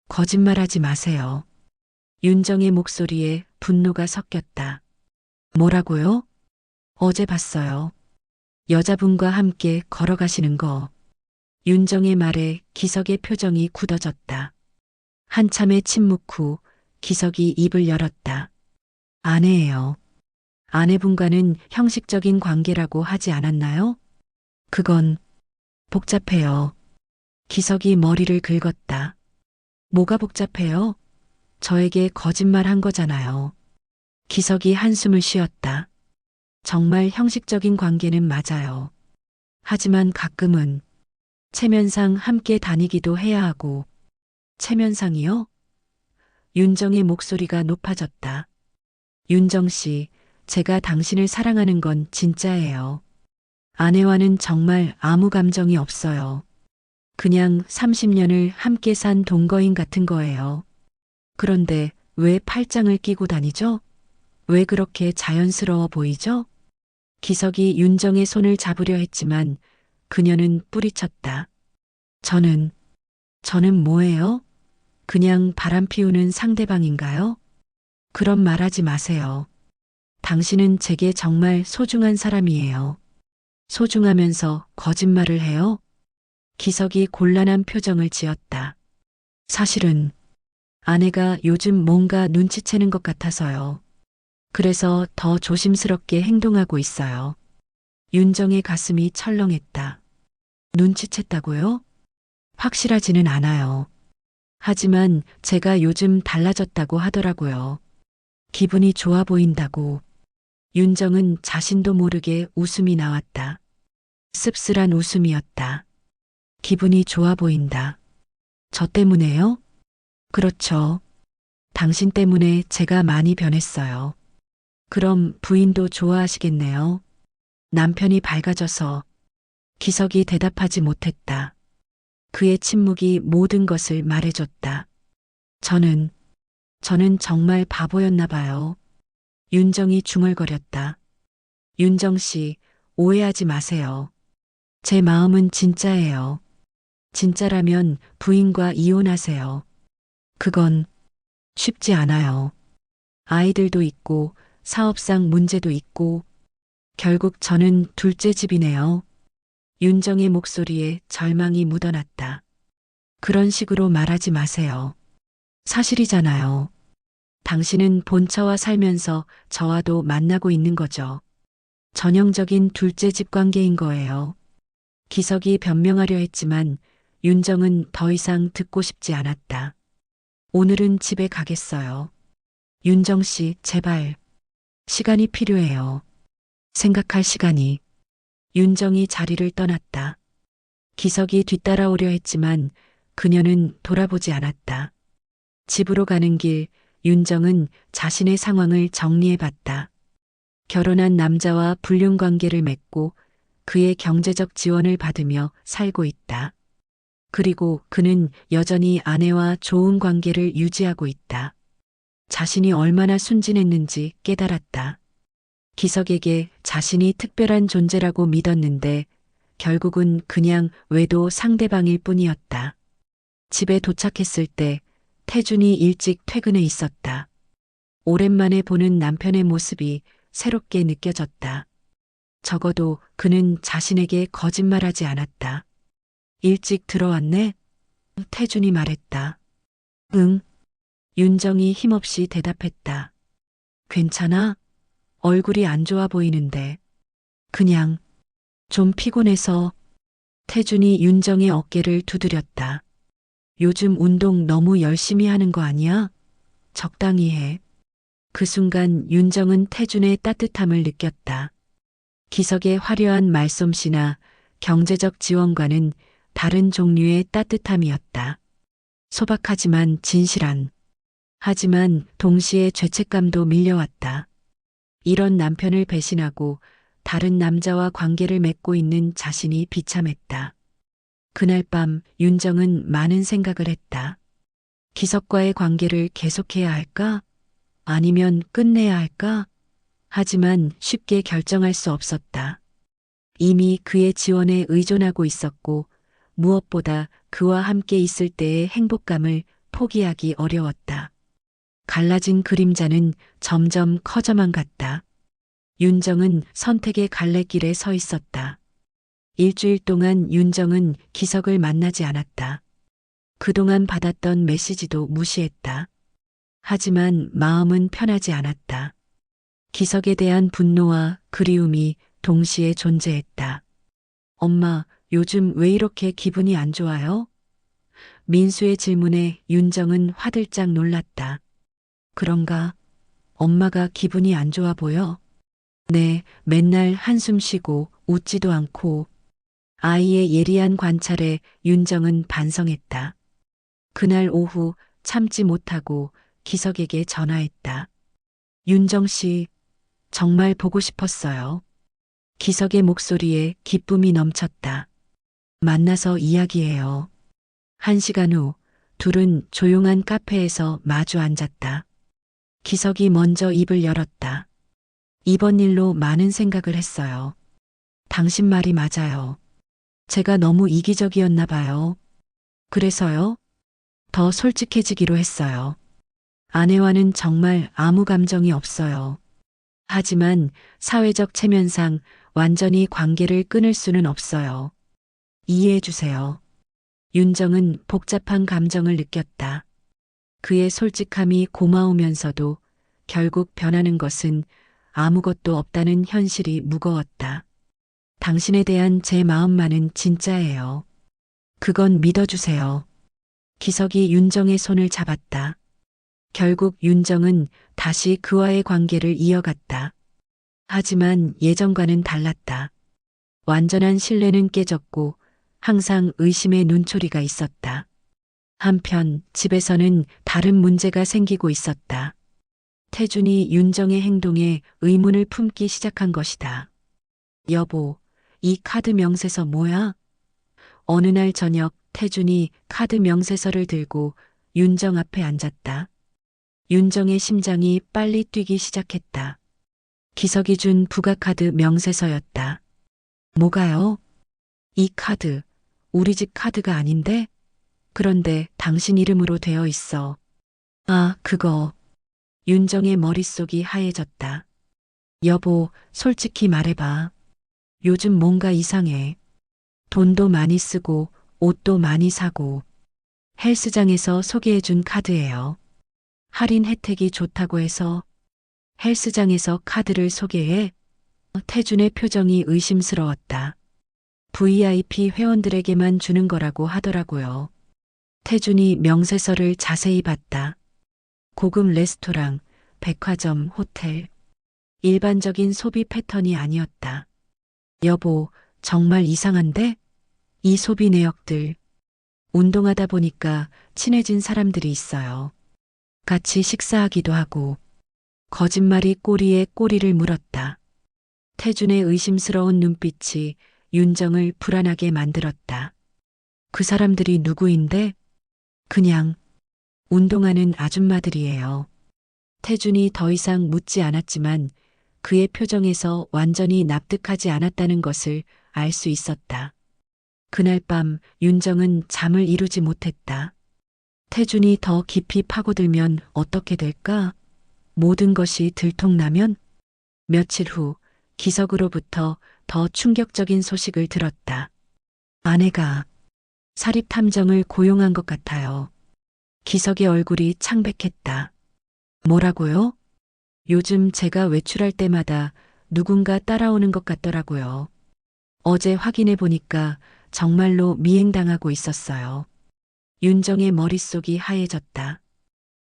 Speaker 1: 거짓말하지 마세요. 윤정의 목소리에 분노가 섞였다. 뭐라고요? 어제 봤어요. 여자분과 함께 걸어가시는 거. 윤정의 말에 기석의 표정이 굳어졌다. 한참의 침묵 후 기석이 입을 열었다. 아내예요. 아내분과는 형식적인 관계라고 하지 않았나요? 그건 복잡해요. 기석이 머리를 긁었다. 뭐가 복잡해요? 저에게 거짓말 한 거잖아요. 기석이 한숨을 쉬었다. 정말 형식적인 관계는 맞아요. 하지만 가끔은 체면상 함께 다니기도 해야 하고. 체면상이요? 윤정의 목소리가 높아졌다. 윤정 씨, 제가 당신을 사랑하는 건 진짜예요. 아내와는 정말 아무 감정이 없어요. 그냥 30년을 함께 산 동거인 같은 거예요. 그런데 왜 팔짱을 끼고 다니죠? 왜 그렇게 자연스러워 보이죠? 기석이 윤정의 손을 잡으려 했지만 그녀는 뿌리쳤다. 저는 뭐예요? 그냥 바람 피우는 상대방인가요? 그런 말하지 마세요. 당신은 제게 정말 소중한 사람이에요. 소중하면서 거짓말을 해요? 기석이 곤란한 표정을 지었다. 사실은 아내가 요즘 뭔가 눈치채는 것 같아서요. 그래서 더 조심스럽게 행동하고 있어요. 윤정의 가슴이 철렁했다. 눈치챘다고요? 확실하지는 않아요. 하지만 제가 요즘 달라졌다고 하더라고요. 기분이 좋아 보인다고. 윤정은 자신도 모르게 웃음이 나왔다. 씁쓸한 웃음이었다. 기분이 좋아 보인다. 저 때문에요? 그렇죠. 당신 때문에 제가 많이 변했어요. 그럼 부인도 좋아하시겠네요. 남편이 밝아져서. 기석이 대답하지 못했다. 그의 침묵이 모든 것을 말해줬다. 저는 정말 바보였나 봐요. 윤정이 중얼거렸다. 윤정 씨, 오해하지 마세요. 제 마음은 진짜예요. 진짜라면 부인과 이혼하세요. 그건 쉽지 않아요. 아이들도 있고 사업상 문제도 있고 결국 저는 둘째 집이네요. 윤정의 목소리에 절망이 묻어났다. 그런 식으로 말하지 마세요. 사실이잖아요. 당신은 본처와 살면서 저와도 만나고 있는 거죠. 전형적인 둘째 집 관계인 거예요. 기석이 변명하려 했지만 윤정은 더 이상 듣고 싶지 않았다. 오늘은 집에 가겠어요. 윤정 씨, 제발. 시간이 필요해요. 생각할 시간이. 윤정이 자리를 떠났다. 기석이 뒤따라오려 했지만 그녀는 돌아보지 않았다. 집으로 가는 길, 윤정은 자신의 상황을 정리해 봤다. 결혼한 남자와 불륜 관계를 맺고 그의 경제적 지원을 받으며 살고 있다. 그리고 그는 여전히 아내와 좋은 관계를 유지하고 있다. 자신이 얼마나 순진했는지 깨달았다. 기석에게 자신이 특별한 존재라고 믿었는데 결국은 그냥 외도 상대방일 뿐이었다. 집에 도착했을 때 태준이 일찍 퇴근해 있었다. 오랜만에 보는 남편의 모습이 새롭게 느껴졌다. 적어도 그는 자신에게 거짓말하지 않았다. 일찍 들어왔네? 태준이 말했다. 응. 윤정이 힘없이 대답했다. 괜찮아? 얼굴이 안 좋아 보이는데. 그냥 좀 피곤해서. 태준이 윤정의 어깨를 두드렸다. 요즘 운동 너무 열심히 하는 거 아니야? 적당히 해. 그 순간 윤정은 태준의 따뜻함을 느꼈다. 기석의 화려한 말솜씨나 경제적 지원과는 다른 종류의 따뜻함이었다. 소박하지만 진실한. 하지만 동시에 죄책감도 밀려왔다. 이런 남편을 배신하고 다른 남자와 관계를 맺고 있는 자신이 비참했다. 그날 밤 윤정은 많은 생각을 했다. 기석과의 관계를 계속해야 할까? 아니면 끝내야 할까? 하지만 쉽게 결정할 수 없었다. 이미 그의 지원에 의존하고 있었고 무엇보다 그와 함께 있을 때의 행복감을 포기하기 어려웠다. 갈라진 그림자는 점점 커져만 갔다. 윤정은 선택의 갈래길에 서 있었다. 일주일 동안 윤정은 기석을 만나지 않았다. 그동안 받았던 메시지도 무시했다. 하지만 마음은 편하지 않았다. 기석에 대한 분노와 그리움이 동시에 존재했다. 엄마, 요즘 왜 이렇게 기분이 안 좋아요? 민수의 질문에 윤정은 화들짝 놀랐다. 그런가? 엄마가 기분이 안 좋아 보여? 네, 맨날 한숨 쉬고 웃지도 않고. 아이의 예리한 관찰에 윤정은 반성했다. 그날 오후 참지 못하고 기석에게 전화했다. 윤정 씨, 정말 보고 싶었어요. 기석의 목소리에 기쁨이 넘쳤다. 만나서 이야기해요. 1시간 후, 둘은 조용한 카페에서 마주 앉았다. 기석이 먼저 입을 열었다. 이번 일로 많은 생각을 했어요. 당신 말이 맞아요. 제가 너무 이기적이었나 봐요. 그래서요? 더 솔직해지기로 했어요. 아내와는 정말 아무 감정이 없어요. 하지만 사회적 체면상 완전히 관계를 끊을 수는 없어요. 이해해 주세요. 윤정은 복잡한 감정을 느꼈다. 그의 솔직함이 고마우면서도 결국 변하는 것은 아무것도 없다는 현실이 무거웠다. 당신에 대한 제 마음만은 진짜예요. 그건 믿어주세요. 기석이 윤정의 손을 잡았다. 결국 윤정은 다시 그와의 관계를 이어갔다. 하지만 예전과는 달랐다. 완전한 신뢰는 깨졌고 항상 의심의 눈초리가 있었다. 한편 집에서는 다른 문제가 생기고 있었다. 태준이 윤정의 행동에 의문을 품기 시작한 것이다. 여보, 이 카드 명세서 뭐야? 어느 날 저녁 태준이 카드 명세서를 들고 윤정 앞에 앉았다. 윤정의 심장이 빨리 뛰기 시작했다. 기석이 준 부가카드 명세서였다. 뭐가요? 이 카드, 우리 집 카드가 아닌데? 그런데 당신 이름으로 되어 있어. 아, 그거. 윤정의 머릿속이 하얘졌다. 여보, 솔직히 말해봐. 요즘 뭔가 이상해. 돈도 많이 쓰고 옷도 많이 사고. 헬스장에서 소개해준 카드예요. 할인 혜택이 좋다고 해서 헬스장에서 카드를 소개해? 태준의 표정이 의심스러웠다. VIP 회원들에게만 주는 거라고 하더라고요. 태준이 명세서를 자세히 봤다. 고급 레스토랑, 백화점, 호텔. 일반적인 소비 패턴이 아니었다. 여보, 정말 이상한데? 이 소비 내역들. 운동하다 보니까 친해진 사람들이 있어요. 같이 식사하기도 하고. 거짓말이 꼬리에 꼬리를 물었다. 태준의 의심스러운 눈빛이 윤정을 불안하게 만들었다. 그 사람들이 누구인데? 그냥 운동하는 아줌마들이에요. 태준이 더 이상 묻지 않았지만 그의 표정에서 완전히 납득하지 않았다는 것을 알 수 있었다. 그날 밤 윤정은 잠을 이루지 못했다. 태준이 더 깊이 파고들면 어떻게 될까? 모든 것이 들통나면? 며칠 후 기석으로부터 더 충격적인 소식을 들었다. 아내가 사립탐정을 고용한 것 같아요. 기석의 얼굴이 창백했다. 뭐라고요? 요즘 제가 외출할 때마다 누군가 따라오는 것 같더라고요. 어제 확인해 보니까 정말로 미행당하고 있었어요. 윤정의 머릿속이 하얘졌다.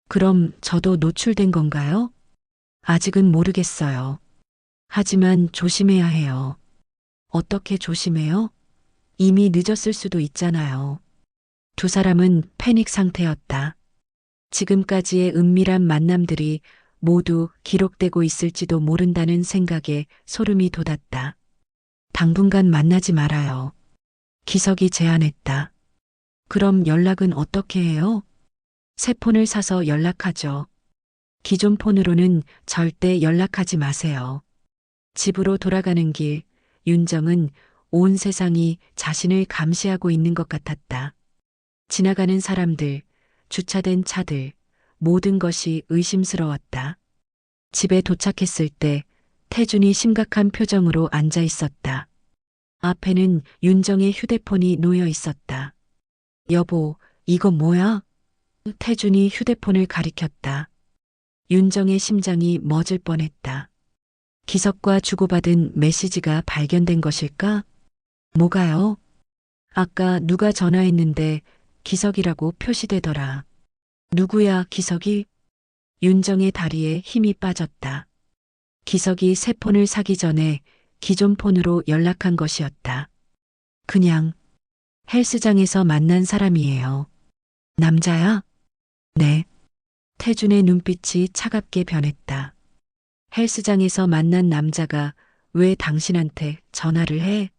Speaker 1: 그럼 저도 노출된 건가요? 아직은 모르겠어요. 하지만 조심해야 해요. 어떻게 조심해요? 이미 늦었을 수도 있잖아요. 두 사람은 패닉 상태였다. 지금까지의 은밀한 만남들이 모두 기록되고 있을지도 모른다는 생각에 소름이 돋았다. 당분간 만나지 말아요. 기석이 제안했다. 그럼 연락은 어떻게 해요? 새 폰을 사서 연락하죠. 기존 폰으로는 절대 연락하지 마세요. 집으로 돌아가는 길, 윤정은 온 세상이 자신을 감시하고 있는 것 같았다. 지나가는 사람들, 주차된 차들, 모든 것이 의심스러웠다. 집에 도착했을 때 태준이 심각한 표정으로 앉아 있었다. 앞에는 윤정의 휴대폰이 놓여 있었다. 여보, 이거 뭐야? 태준이 휴대폰을 가리켰다. 윤정의 심장이 멎을 뻔했다. 기석과 주고받은 메시지가 발견된 것일까? 뭐가요? 아까 누가 전화했는데 기석이라고 표시되더라. 누구야, 기석이? 윤정의 다리에 힘이 빠졌다. 기석이 새 폰을 사기 전에 기존 폰으로 연락한 것이었다. 그냥 헬스장에서 만난 사람이에요. 남자야? 네. 태준의 눈빛이 차갑게 변했다. 헬스장에서 만난 남자가 왜 당신한테 전화를 해?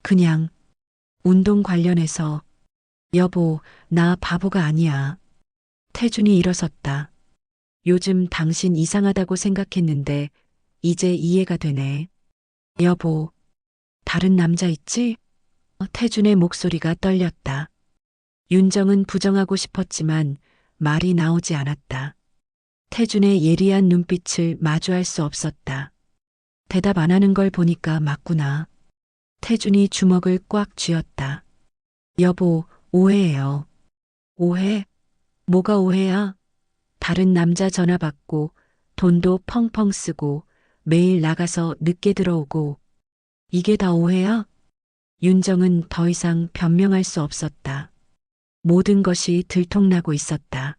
Speaker 1: 그냥 운동 관련해서. 여보, 나 바보가 아니야. 태준이 일어섰다. 요즘 당신 이상하다고 생각했는데 이제 이해가 되네. 여보, 다른 남자 있지? 태준의 목소리가 떨렸다. 윤정은 부정하고 싶었지만 말이 나오지 않았다. 태준의 예리한 눈빛을 마주할 수 없었다. 대답 안 하는 걸 보니까 맞구나. 태준이 주먹을 꽉 쥐었다. 여보, 오해예요. 오해? 뭐가 오해야? 다른 남자 전화 받고 돈도 펑펑 쓰고 매일 나가서 늦게 들어오고 이게 다 오해야? 윤정은 더 이상 변명할 수 없었다. 모든 것이 들통나고 있었다.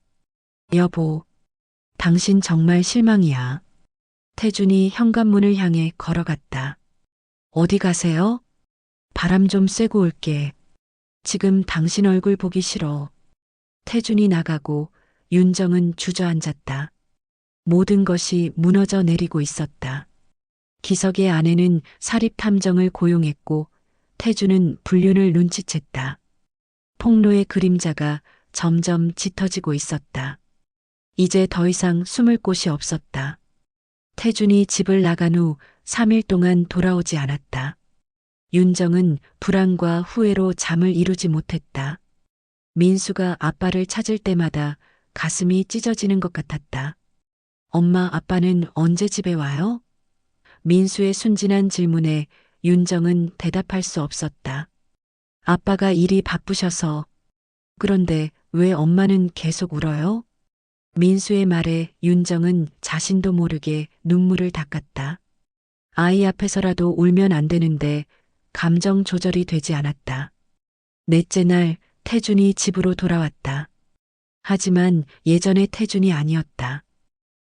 Speaker 1: 여보, 당신 정말 실망이야. 태준이 현관문을 향해 걸어갔다. 어디 가세요? 바람 좀 쐬고 올게. 지금 당신 얼굴 보기 싫어. 태준이 나가고 윤정은 주저앉았다. 모든 것이 무너져 내리고 있었다. 기석의 아내는 사립탐정을 고용했고 태준은 불륜을 눈치챘다. 폭로의 그림자가 점점 짙어지고 있었다. 이제 더 이상 숨을 곳이 없었다. 태준이 집을 나간 후 3일 동안 돌아오지 않았다. 윤정은 불안과 후회로 잠을 이루지 못했다. 민수가 아빠를 찾을 때마다 가슴이 찢어지는 것 같았다. 엄마, 아빠는 언제 집에 와요? 민수의 순진한 질문에 윤정은 대답할 수 없었다. 아빠가 일이 바쁘셔서. 그런데 왜 엄마는 계속 울어요? 민수의 말에 윤정은 자신도 모르게 눈물을 닦았다. 아이 앞에서라도 울면 안 되는데 감정 조절이 되지 않았다. 넷째 날 태준이 집으로 돌아왔다. 하지만 예전의 태준이 아니었다.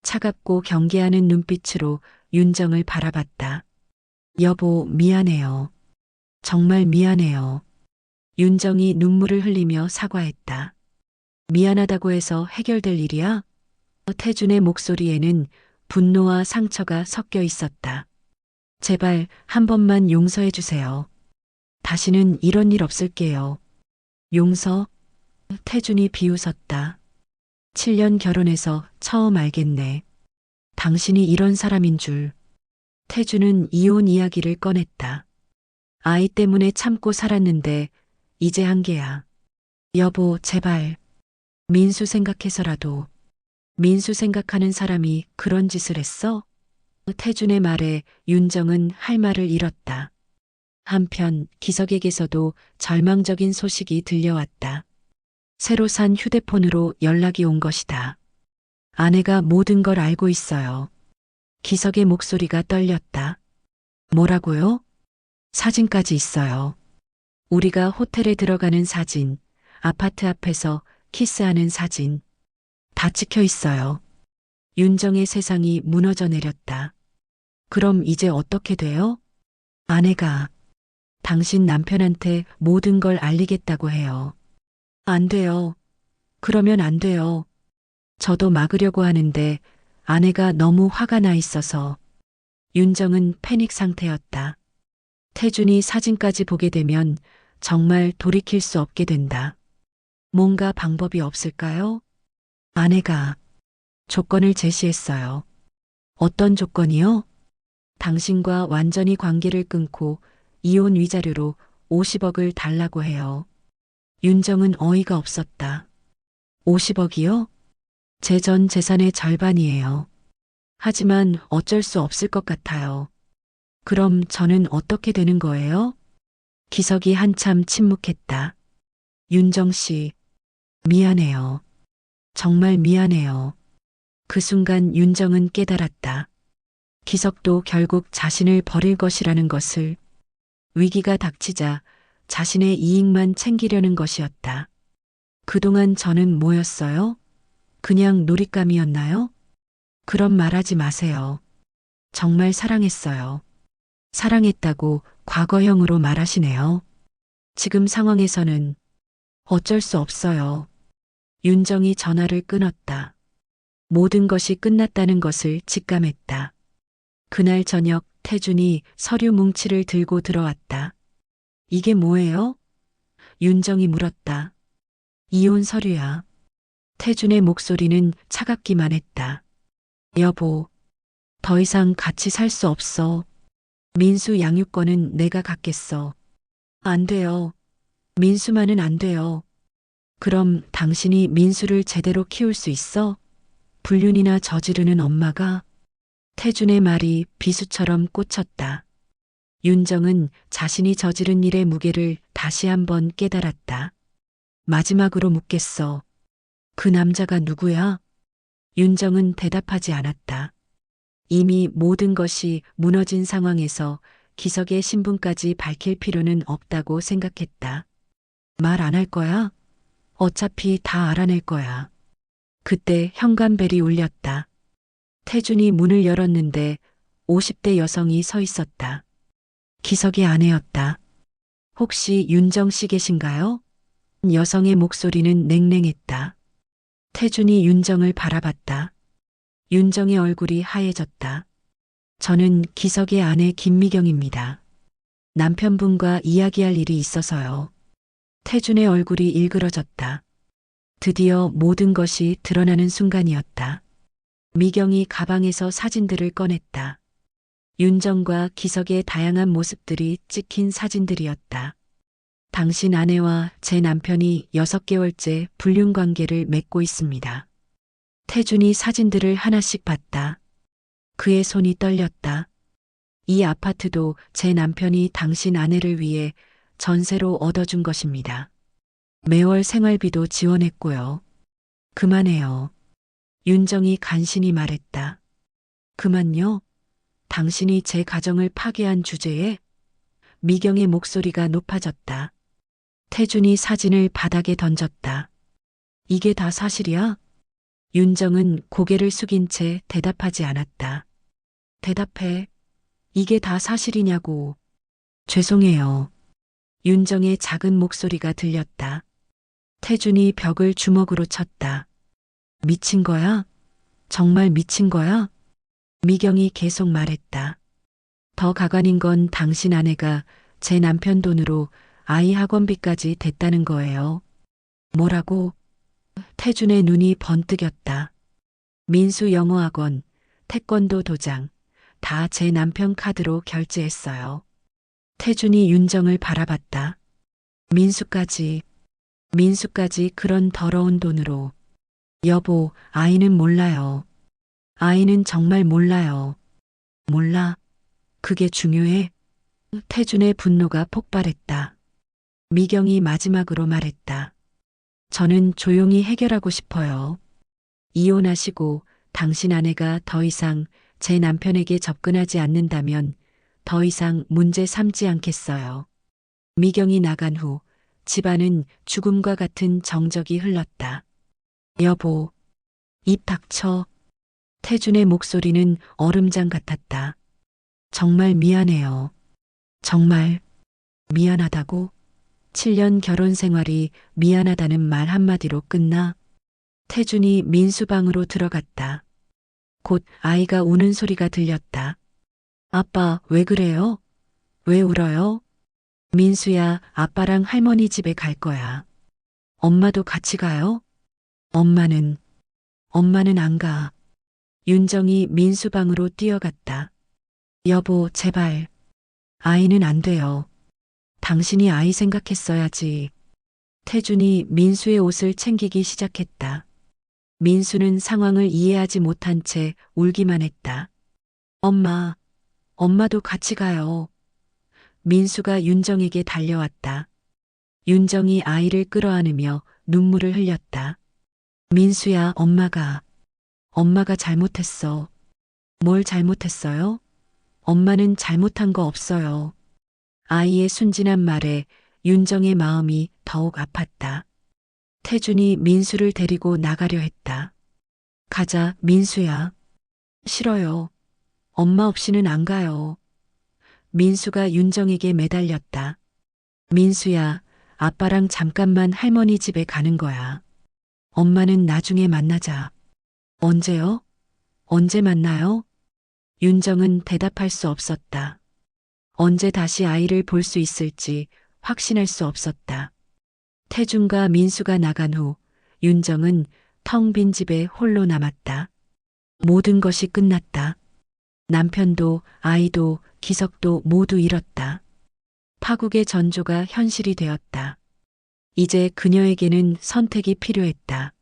Speaker 1: 차갑고 경계하는 눈빛으로 윤정을 바라봤다. 여보, 미안해요. 정말 미안해요. 윤정이 눈물을 흘리며 사과했다. 미안하다고 해서 해결될 일이야? 태준의 목소리에는 분노와 상처가 섞여 있었다. 제발 한 번만 용서해 주세요. 다시는 이런 일 없을게요. 용서? 태준이 비웃었다. 7년 결혼해서 처음 알겠네. 당신이 이런 사람인 줄. 태준은 이혼 이야기를 꺼냈다. 아이 때문에 참고 살았는데 이제 한계야. 여보, 제발. 민수 생각해서라도. 민수 생각하는 사람이 그런 짓을 했어? 태준의 말에 윤정은 할 말을 잃었다. 한편 기석에게서도 절망적인 소식이 들려왔다. 새로 산 휴대폰으로 연락이 온 것이다. 아내가 모든 걸 알고 있어요. 기석의 목소리가 떨렸다. 뭐라고요? 사진까지 있어요. 우리가 호텔에 들어가는 사진, 아파트 앞에서 키스하는 사진. 다 찍혀 있어요. 윤정의 세상이 무너져 내렸다. 그럼 이제 어떻게 돼요? 아내가 당신 남편한테 모든 걸 알리겠다고 해요. 안 돼요. 그러면 안 돼요. 저도 막으려고 하는데 아내가 너무 화가 나 있어서. 윤정은 패닉 상태였다. 태준이 사진까지 보게 되면 정말 돌이킬 수 없게 된다. 뭔가 방법이 없을까요? 아내가 조건을 제시했어요. 어떤 조건이요? 당신과 완전히 관계를 끊고 이혼 위자료로 50억을 달라고 해요. 윤정은 어이가 없었다. 50억이요? 제 전 재산의 절반이에요. 하지만 어쩔 수 없을 것 같아요. 그럼 저는 어떻게 되는 거예요? 기석이 한참 침묵했다. 윤정 씨, 미안해요. 정말 미안해요. 그 순간 윤정은 깨달았다. 기석도 결국 자신을 버릴 것이라는 것을. 위기가 닥치자 자신의 이익만 챙기려는 것이었다. 그동안 저는 뭐였어요? 그냥 놀잇감이었나요? 그런 말하지 마세요. 정말 사랑했어요. 사랑했다고 과거형으로 말하시네요. 지금 상황에서는 어쩔 수 없어요. 윤정이 전화를 끊었다. 모든 것이 끝났다는 것을 직감했다. 그날 저녁 태준이 서류 뭉치를 들고 들어왔다. 이게 뭐예요? 윤정이 물었다. 이혼 서류야. 태준의 목소리는 차갑기만 했다. 여보, 더 이상 같이 살 수 없어. 민수 양육권은 내가 갖겠어. 안 돼요. 민수만은 안 돼요. 그럼 당신이 민수를 제대로 키울 수 있어? 불륜이나 저지르는 엄마가. 태준의 말이 비수처럼 꽂혔다. 윤정은 자신이 저지른 일의 무게를 다시 한번 깨달았다. 마지막으로 묻겠어. 그 남자가 누구야? 윤정은 대답하지 않았다. 이미 모든 것이 무너진 상황에서 기석의 신분까지 밝힐 필요는 없다고 생각했다. 말 안 할 거야? 어차피 다 알아낼 거야. 그때 현관벨이 울렸다. 태준이 문을 열었는데 50대 여성이 서 있었다. 기석의 아내였다. 혹시 윤정 씨 계신가요? 여성의 목소리는 냉랭했다. 태준이 윤정을 바라봤다. 윤정의 얼굴이 하얘졌다. 저는 기석의 아내 김미경입니다. 남편분과 이야기할 일이 있어서요. 태준의 얼굴이 일그러졌다. 드디어 모든 것이 드러나는 순간이었다. 미경이 가방에서 사진들을 꺼냈다. 윤정과 기석의 다양한 모습들이 찍힌 사진들이었다. 당신 아내와 제 남편이 6개월째 불륜 관계를 맺고 있습니다. 태준이 사진들을 하나씩 봤다. 그의 손이 떨렸다. 이 아파트도 제 남편이 당신 아내를 위해 전세로 얻어준 것입니다. 매월 생활비도 지원했고요. 그만해요. 윤정이 간신히 말했다. 그만요? 당신이 제 가정을 파괴한 주제에? 미경의 목소리가 높아졌다. 태준이 사진을 바닥에 던졌다. 이게 다 사실이야? 윤정은 고개를 숙인 채 대답하지 않았다. 대답해. 이게 다 사실이냐고. 죄송해요. 윤정의 작은 목소리가 들렸다. 태준이 벽을 주먹으로 쳤다. 미친 거야? 정말 미친 거야? 미경이 계속 말했다. 더 가관인 건 당신 아내가 제 남편 돈으로 아이 학원비까지 댔다는 거예요. 뭐라고? 태준의 눈이 번뜩였다. 민수 영어학원, 태권도 도장, 다 제 남편 카드로 결제했어요. 태준이 윤정을 바라봤다. 민수까지 그런 더러운 돈으로. 여보, 아이는 몰라요. 아이는 정말 몰라요. 몰라? 그게 중요해? 태준의 분노가 폭발했다. 미경이 마지막으로 말했다. 저는 조용히 해결하고 싶어요. 이혼하시고 당신 아내가 더 이상 제 남편에게 접근하지 않는다면 더 이상 문제 삼지 않겠어요. 미경이 나간 후 집안은 죽음과 같은 정적이 흘렀다. 여보, 입 닥쳐. 태준의 목소리는 얼음장 같았다. 정말 미안해요. 정말 미안하다고? 7년 결혼 생활이 미안하다는 말 한마디로 끝나? 태준이 민수방으로 들어갔다. 곧 아이가 우는 소리가 들렸다. 아빠, 왜 그래요? 왜 울어요? 민수야, 아빠랑 할머니 집에 갈 거야. 엄마도 같이 가요? 엄마는 안 가. 윤정이 민수방으로 뛰어갔다. 여보, 제발. 아이는 안 돼요. 당신이 아이 생각했어야지. 태준이 민수의 옷을 챙기기 시작했다. 민수는 상황을 이해하지 못한 채 울기만 했다. 엄마, 엄마도 같이 가요. 민수가 윤정에게 달려왔다. 윤정이 아이를 끌어안으며 눈물을 흘렸다. 민수야, 엄마가 잘못했어. 뭘 잘못했어요? 엄마는 잘못한 거 없어요. 아이의 순진한 말에 윤정의 마음이 더욱 아팠다. 태준이 민수를 데리고 나가려 했다. 가자, 민수야. 싫어요. 엄마 없이는 안 가요. 민수가 윤정에게 매달렸다. 민수야, 아빠랑 잠깐만 할머니 집에 가는 거야. 엄마는 나중에 만나자. 언제요? 언제 만나요? 윤정은 대답할 수 없었다. 언제 다시 아이를 볼 수 있을지 확신할 수 없었다. 태준과 민수가 나간 후 윤정은 텅 빈 집에 홀로 남았다. 모든 것이 끝났다. 남편도 아이도 기석도 모두 잃었다. 파국의 전조가 현실이 되었다. 이제 그녀에게는 선택이 필요했다.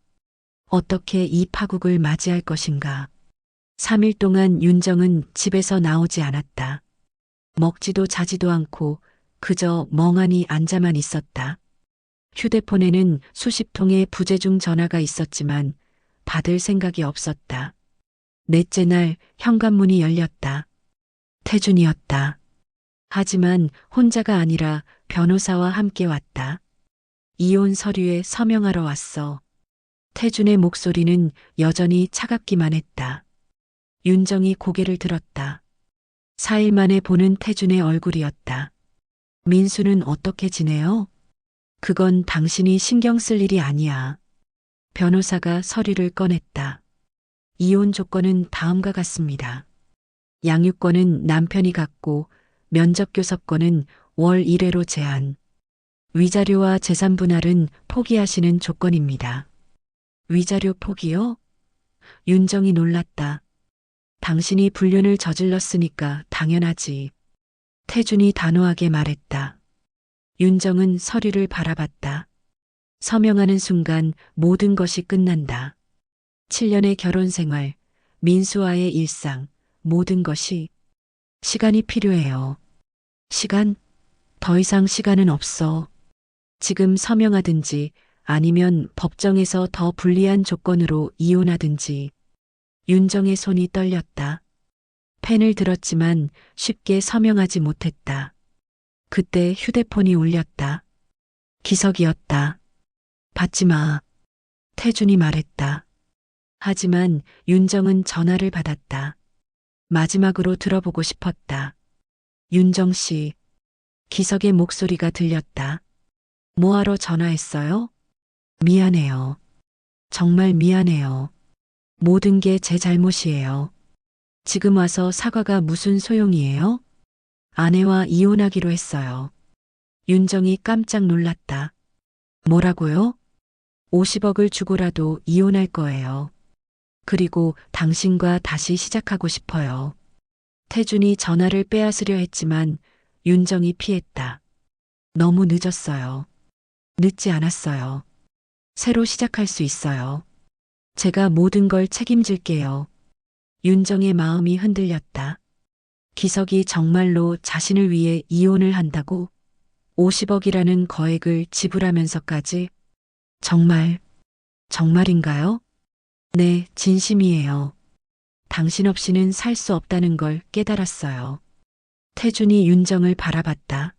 Speaker 1: 어떻게 이 파국을 맞이할 것인가? 3일 동안 윤정은 집에서 나오지 않았다. 먹지도 자지도 않고 그저 멍하니 앉아만 있었다. 휴대폰에는 수십 통의 부재중 전화가 있었지만 받을 생각이 없었다. 넷째 날 현관문이 열렸다. 태준이었다. 하지만 혼자가 아니라 변호사와 함께 왔다. 이혼 서류에 서명하러 왔어. 태준의 목소리는 여전히 차갑기만 했다. 윤정이 고개를 들었다. 4일 만에 보는 태준의 얼굴이었다. 민수는 어떻게 지내요? 그건 당신이 신경 쓸 일이 아니야. 변호사가 서류를 꺼냈다. 이혼 조건은 다음과 같습니다. 양육권은 남편이 갖고 면접교섭권은 월 1회로 제한. 위자료와 재산 분할은 포기하시는 조건입니다. 위자료 포기요? 윤정이 놀랐다. 당신이 불륜을 저질렀으니까 당연하지. 태준이 단호하게 말했다. 윤정은 서류를 바라봤다. 서명하는 순간 모든 것이 끝난다. 7년의 결혼 생활, 민수와의 일상, 모든 것이 시간이 필요해요. 시간? 더 이상 시간은 없어. 지금 서명하든지 아니면 법정에서 더 불리한 조건으로 이혼하든지. 윤정의 손이 떨렸다. 펜을 들었지만 쉽게 서명하지 못했다. 그때 휴대폰이 울렸다. 기석이었다. 받지 마. 태준이 말했다. 하지만 윤정은 전화를 받았다. 마지막으로 들어보고 싶었다. 윤정 씨. 기석의 목소리가 들렸다. 뭐하러 전화했어요? 미안해요. 정말 미안해요. 모든 게 제 잘못이에요. 지금 와서 사과가 무슨 소용이에요? 아내와 이혼하기로 했어요. 윤정이 깜짝 놀랐다. 뭐라고요? 50억을 주고라도 이혼할 거예요. 그리고 당신과 다시 시작하고 싶어요. 태준이 전화를 빼앗으려 했지만 윤정이 피했다. 너무 늦었어요. 늦지 않았어요. 새로 시작할 수 있어요. 제가 모든 걸 책임질게요. 윤정의 마음이 흔들렸다. 기석이 정말로 자신을 위해 이혼을 한다고 50억이라는 거액을 지불하면서까지 정말인가요? 네, 진심이에요. 당신 없이는 살 수 없다는 걸 깨달았어요. 태준이 윤정을 바라봤다.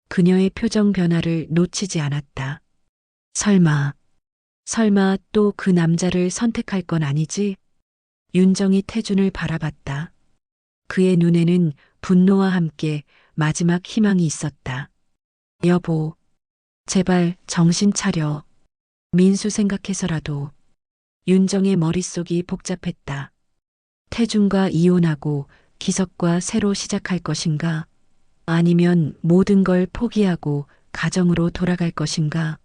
Speaker 1: 그녀의 표정 변화를 놓치지 않았다. 설마 또 그 남자를 선택할 건 아니지? 윤정이 태준을 바라봤다. 그의 눈에는 분노와 함께 마지막 희망이 있었다. 여보, 제발 정신 차려. 민수 생각해서라도. 윤정의 머릿속이 복잡했다. 태준과 이혼하고 기석과 새로 시작할 것인가? 아니면 모든 걸 포기하고 가정으로 돌아갈 것인가?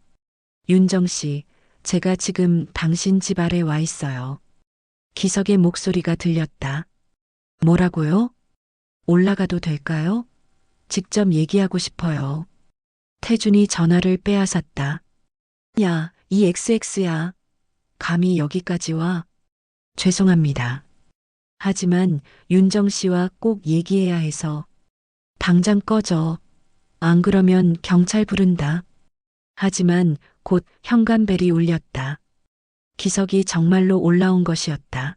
Speaker 1: 윤정 씨, 제가 지금 당신 집 아래 와 있어요. 기석의 목소리가 들렸다. 뭐라고요? 올라가도 될까요? 직접 얘기하고 싶어요. 태준이 전화를 빼앗았다. 야, 이 XX야. 감히 여기까지 와. 죄송합니다. 하지만 윤정 씨와 꼭 얘기해야 해서 당장 꺼져. 안 그러면 경찰 부른다. 하지만 곧 현관벨이 울렸다. 기석이 정말로 올라온 것이었다.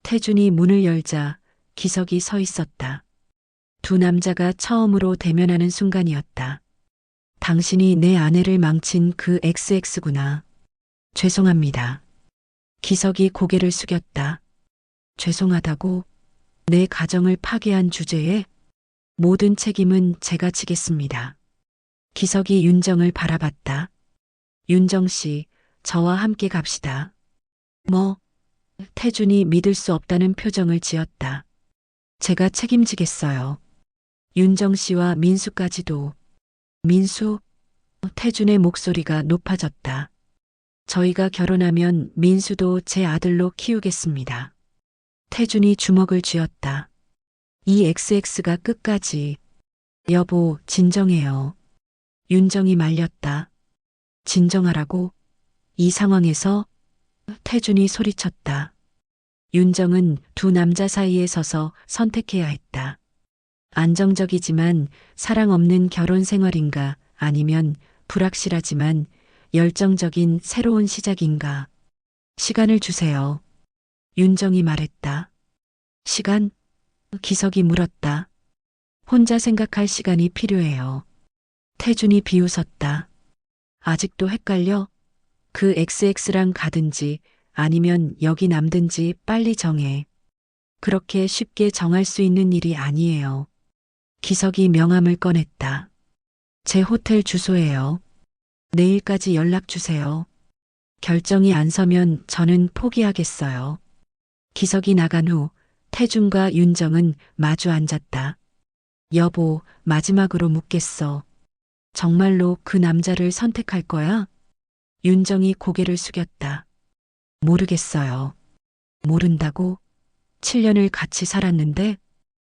Speaker 1: 태준이 문을 열자 기석이 서 있었다. 두 남자가 처음으로 대면하는 순간이었다. 당신이 내 아내를 망친 그 XX구나. 죄송합니다. 기석이 고개를 숙였다. 죄송하다고 내 가정을 파괴한 주제에 모든 책임은 제가 지겠습니다. 기석이 윤정을 바라봤다. 윤정 씨, 저와 함께 갑시다. 뭐? 태준이 믿을 수 없다는 표정을 지었다. 제가 책임지겠어요. 윤정 씨와 민수까지도. 민수? 태준의 목소리가 높아졌다. 저희가 결혼하면 민수도 제 아들로 키우겠습니다. 태준이 주먹을 쥐었다. 이 XX가 끝까지. 여보, 진정해요. 윤정이 말렸다. 진정하라고? 이 상황에서? 태준이 소리쳤다. 윤정은 두 남자 사이에 서서 선택해야 했다. 안정적이지만 사랑 없는 결혼 생활인가 아니면 불확실하지만 열정적인 새로운 시작인가. 시간을 주세요. 윤정이 말했다. 시간? 기석이 물었다. 혼자 생각할 시간이 필요해요. 태준이 비웃었다. 아직도 헷갈려? 그 XX랑 가든지 아니면 여기 남든지 빨리 정해. 그렇게 쉽게 정할 수 있는 일이 아니에요. 기석이 명함을 꺼냈다. 제 호텔 주소예요. 내일까지 연락 주세요. 결정이 안 서면 저는 포기하겠어요. 기석이 나간 후 태준과 윤정은 마주 앉았다. 여보, 마지막으로 묻겠어. 정말로 그 남자를 선택할 거야? 윤정이 고개를 숙였다. 모르겠어요. 모른다고? 7년을 같이 살았는데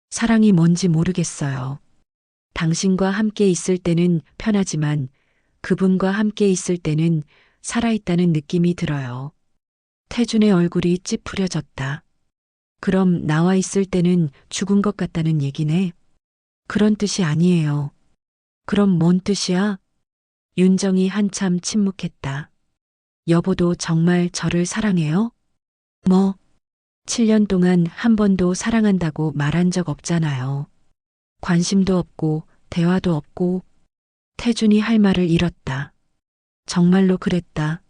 Speaker 1: 사랑이 뭔지 모르겠어요. 당신과 함께 있을 때는 편하지만 그분과 함께 있을 때는 살아있다는 느낌이 들어요. 태준의 얼굴이 찌푸려졌다. 그럼 나와 있을 때는 죽은 것 같다는 얘기네. 그런 뜻이 아니에요. 그럼 뭔 뜻이야? 윤정이 한참 침묵했다. 여보도 정말 저를 사랑해요? 뭐? 7년 동안 한 번도 사랑한다고 말한 적 없잖아요. 관심도 없고 대화도 없고. 태준이 할 말을 잃었다. 정말로 그랬다.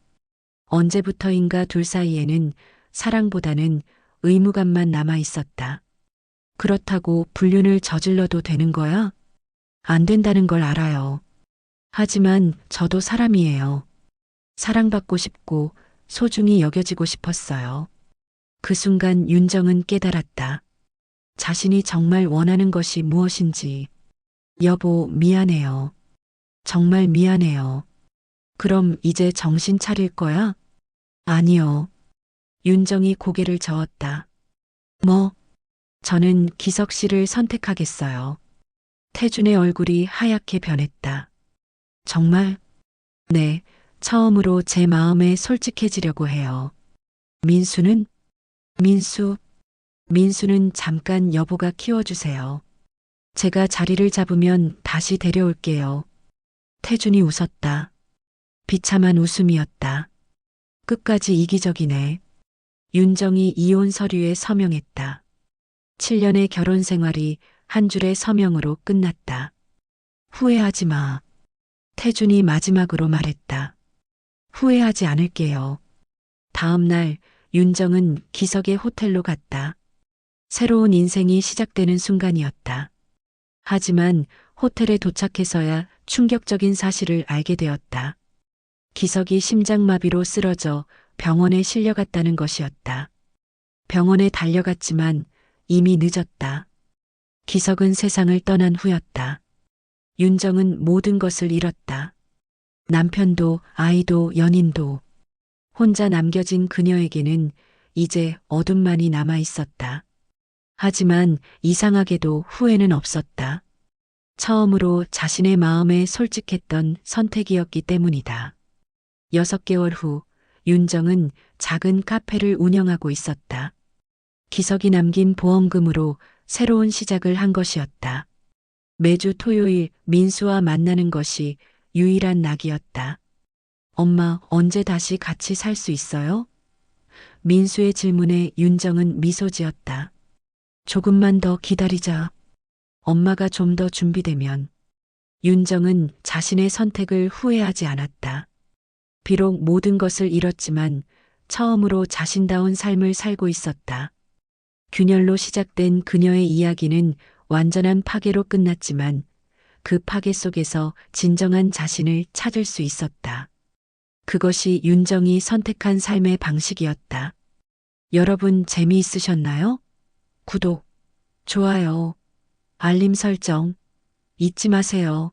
Speaker 1: 언제부터인가 둘 사이에는 사랑보다는 의무감만 남아 있었다. 그렇다고 불륜을 저질러도 되는 거야? 안 된다는 걸 알아요. 하지만 저도 사람이에요. 사랑받고 싶고 소중히 여겨지고 싶었어요. 그 순간 윤정은 깨달았다. 자신이 정말 원하는 것이 무엇인지. 여보, 미안해요. 정말 미안해요. 그럼 이제 정신 차릴 거야? 아니요. 윤정이 고개를 저었다. 뭐? 저는 기석 씨를 선택하겠어요. 태준의 얼굴이 하얗게 변했다. 정말? 네, 처음으로 제 마음에 솔직해지려고 해요. 민수는? 민수는 잠깐 여보가 키워주세요. 제가 자리를 잡으면 다시 데려올게요. 태준이 웃었다. 비참한 웃음이었다. 끝까지 이기적이네. 윤정이 이혼 서류에 서명했다. 7년의 결혼 생활이 한 줄의 서명으로 끝났다. 후회하지 마. 태준이 마지막으로 말했다. 후회하지 않을게요. 다음 날 윤정은 기석의 호텔로 갔다. 새로운 인생이 시작되는 순간이었다. 하지만 호텔에 도착해서야 충격적인 사실을 알게 되었다. 기석이 심장마비로 쓰러져 병원에 실려갔다는 것이었다. 병원에 달려갔지만 이미 늦었다. 기석은 세상을 떠난 후였다. 윤정은 모든 것을 잃었다. 남편도 아이도 연인도. 혼자 남겨진 그녀에게는 이제 어둠만이 남아 있었다. 하지만 이상하게도 후회는 없었다. 처음으로 자신의 마음에 솔직했던 선택이었기 때문이다. 6개월 후 윤정은 작은 카페를 운영하고 있었다. 기석이 남긴 보험금으로 새로운 시작을 한 것이었다. 매주 토요일 민수와 만나는 것이 유일한 낙이었다. 엄마, 언제 다시 같이 살 수 있어요? 민수의 질문에 윤정은 미소 지었다. 조금만 더 기다리자. 엄마가 좀 더 준비되면. 윤정은 자신의 선택을 후회하지 않았다. 비록 모든 것을 잃었지만 처음으로 자신다운 삶을 살고 있었다. 균열로 시작된 그녀의 이야기는 완전한 파괴로 끝났지만 그 파괴 속에서 진정한 자신을 찾을 수 있었다. 그것이 윤정이 선택한 삶의 방식이었다. 여러분 재미있으셨나요? 구독, 좋아요, 알림 설정 잊지 마세요.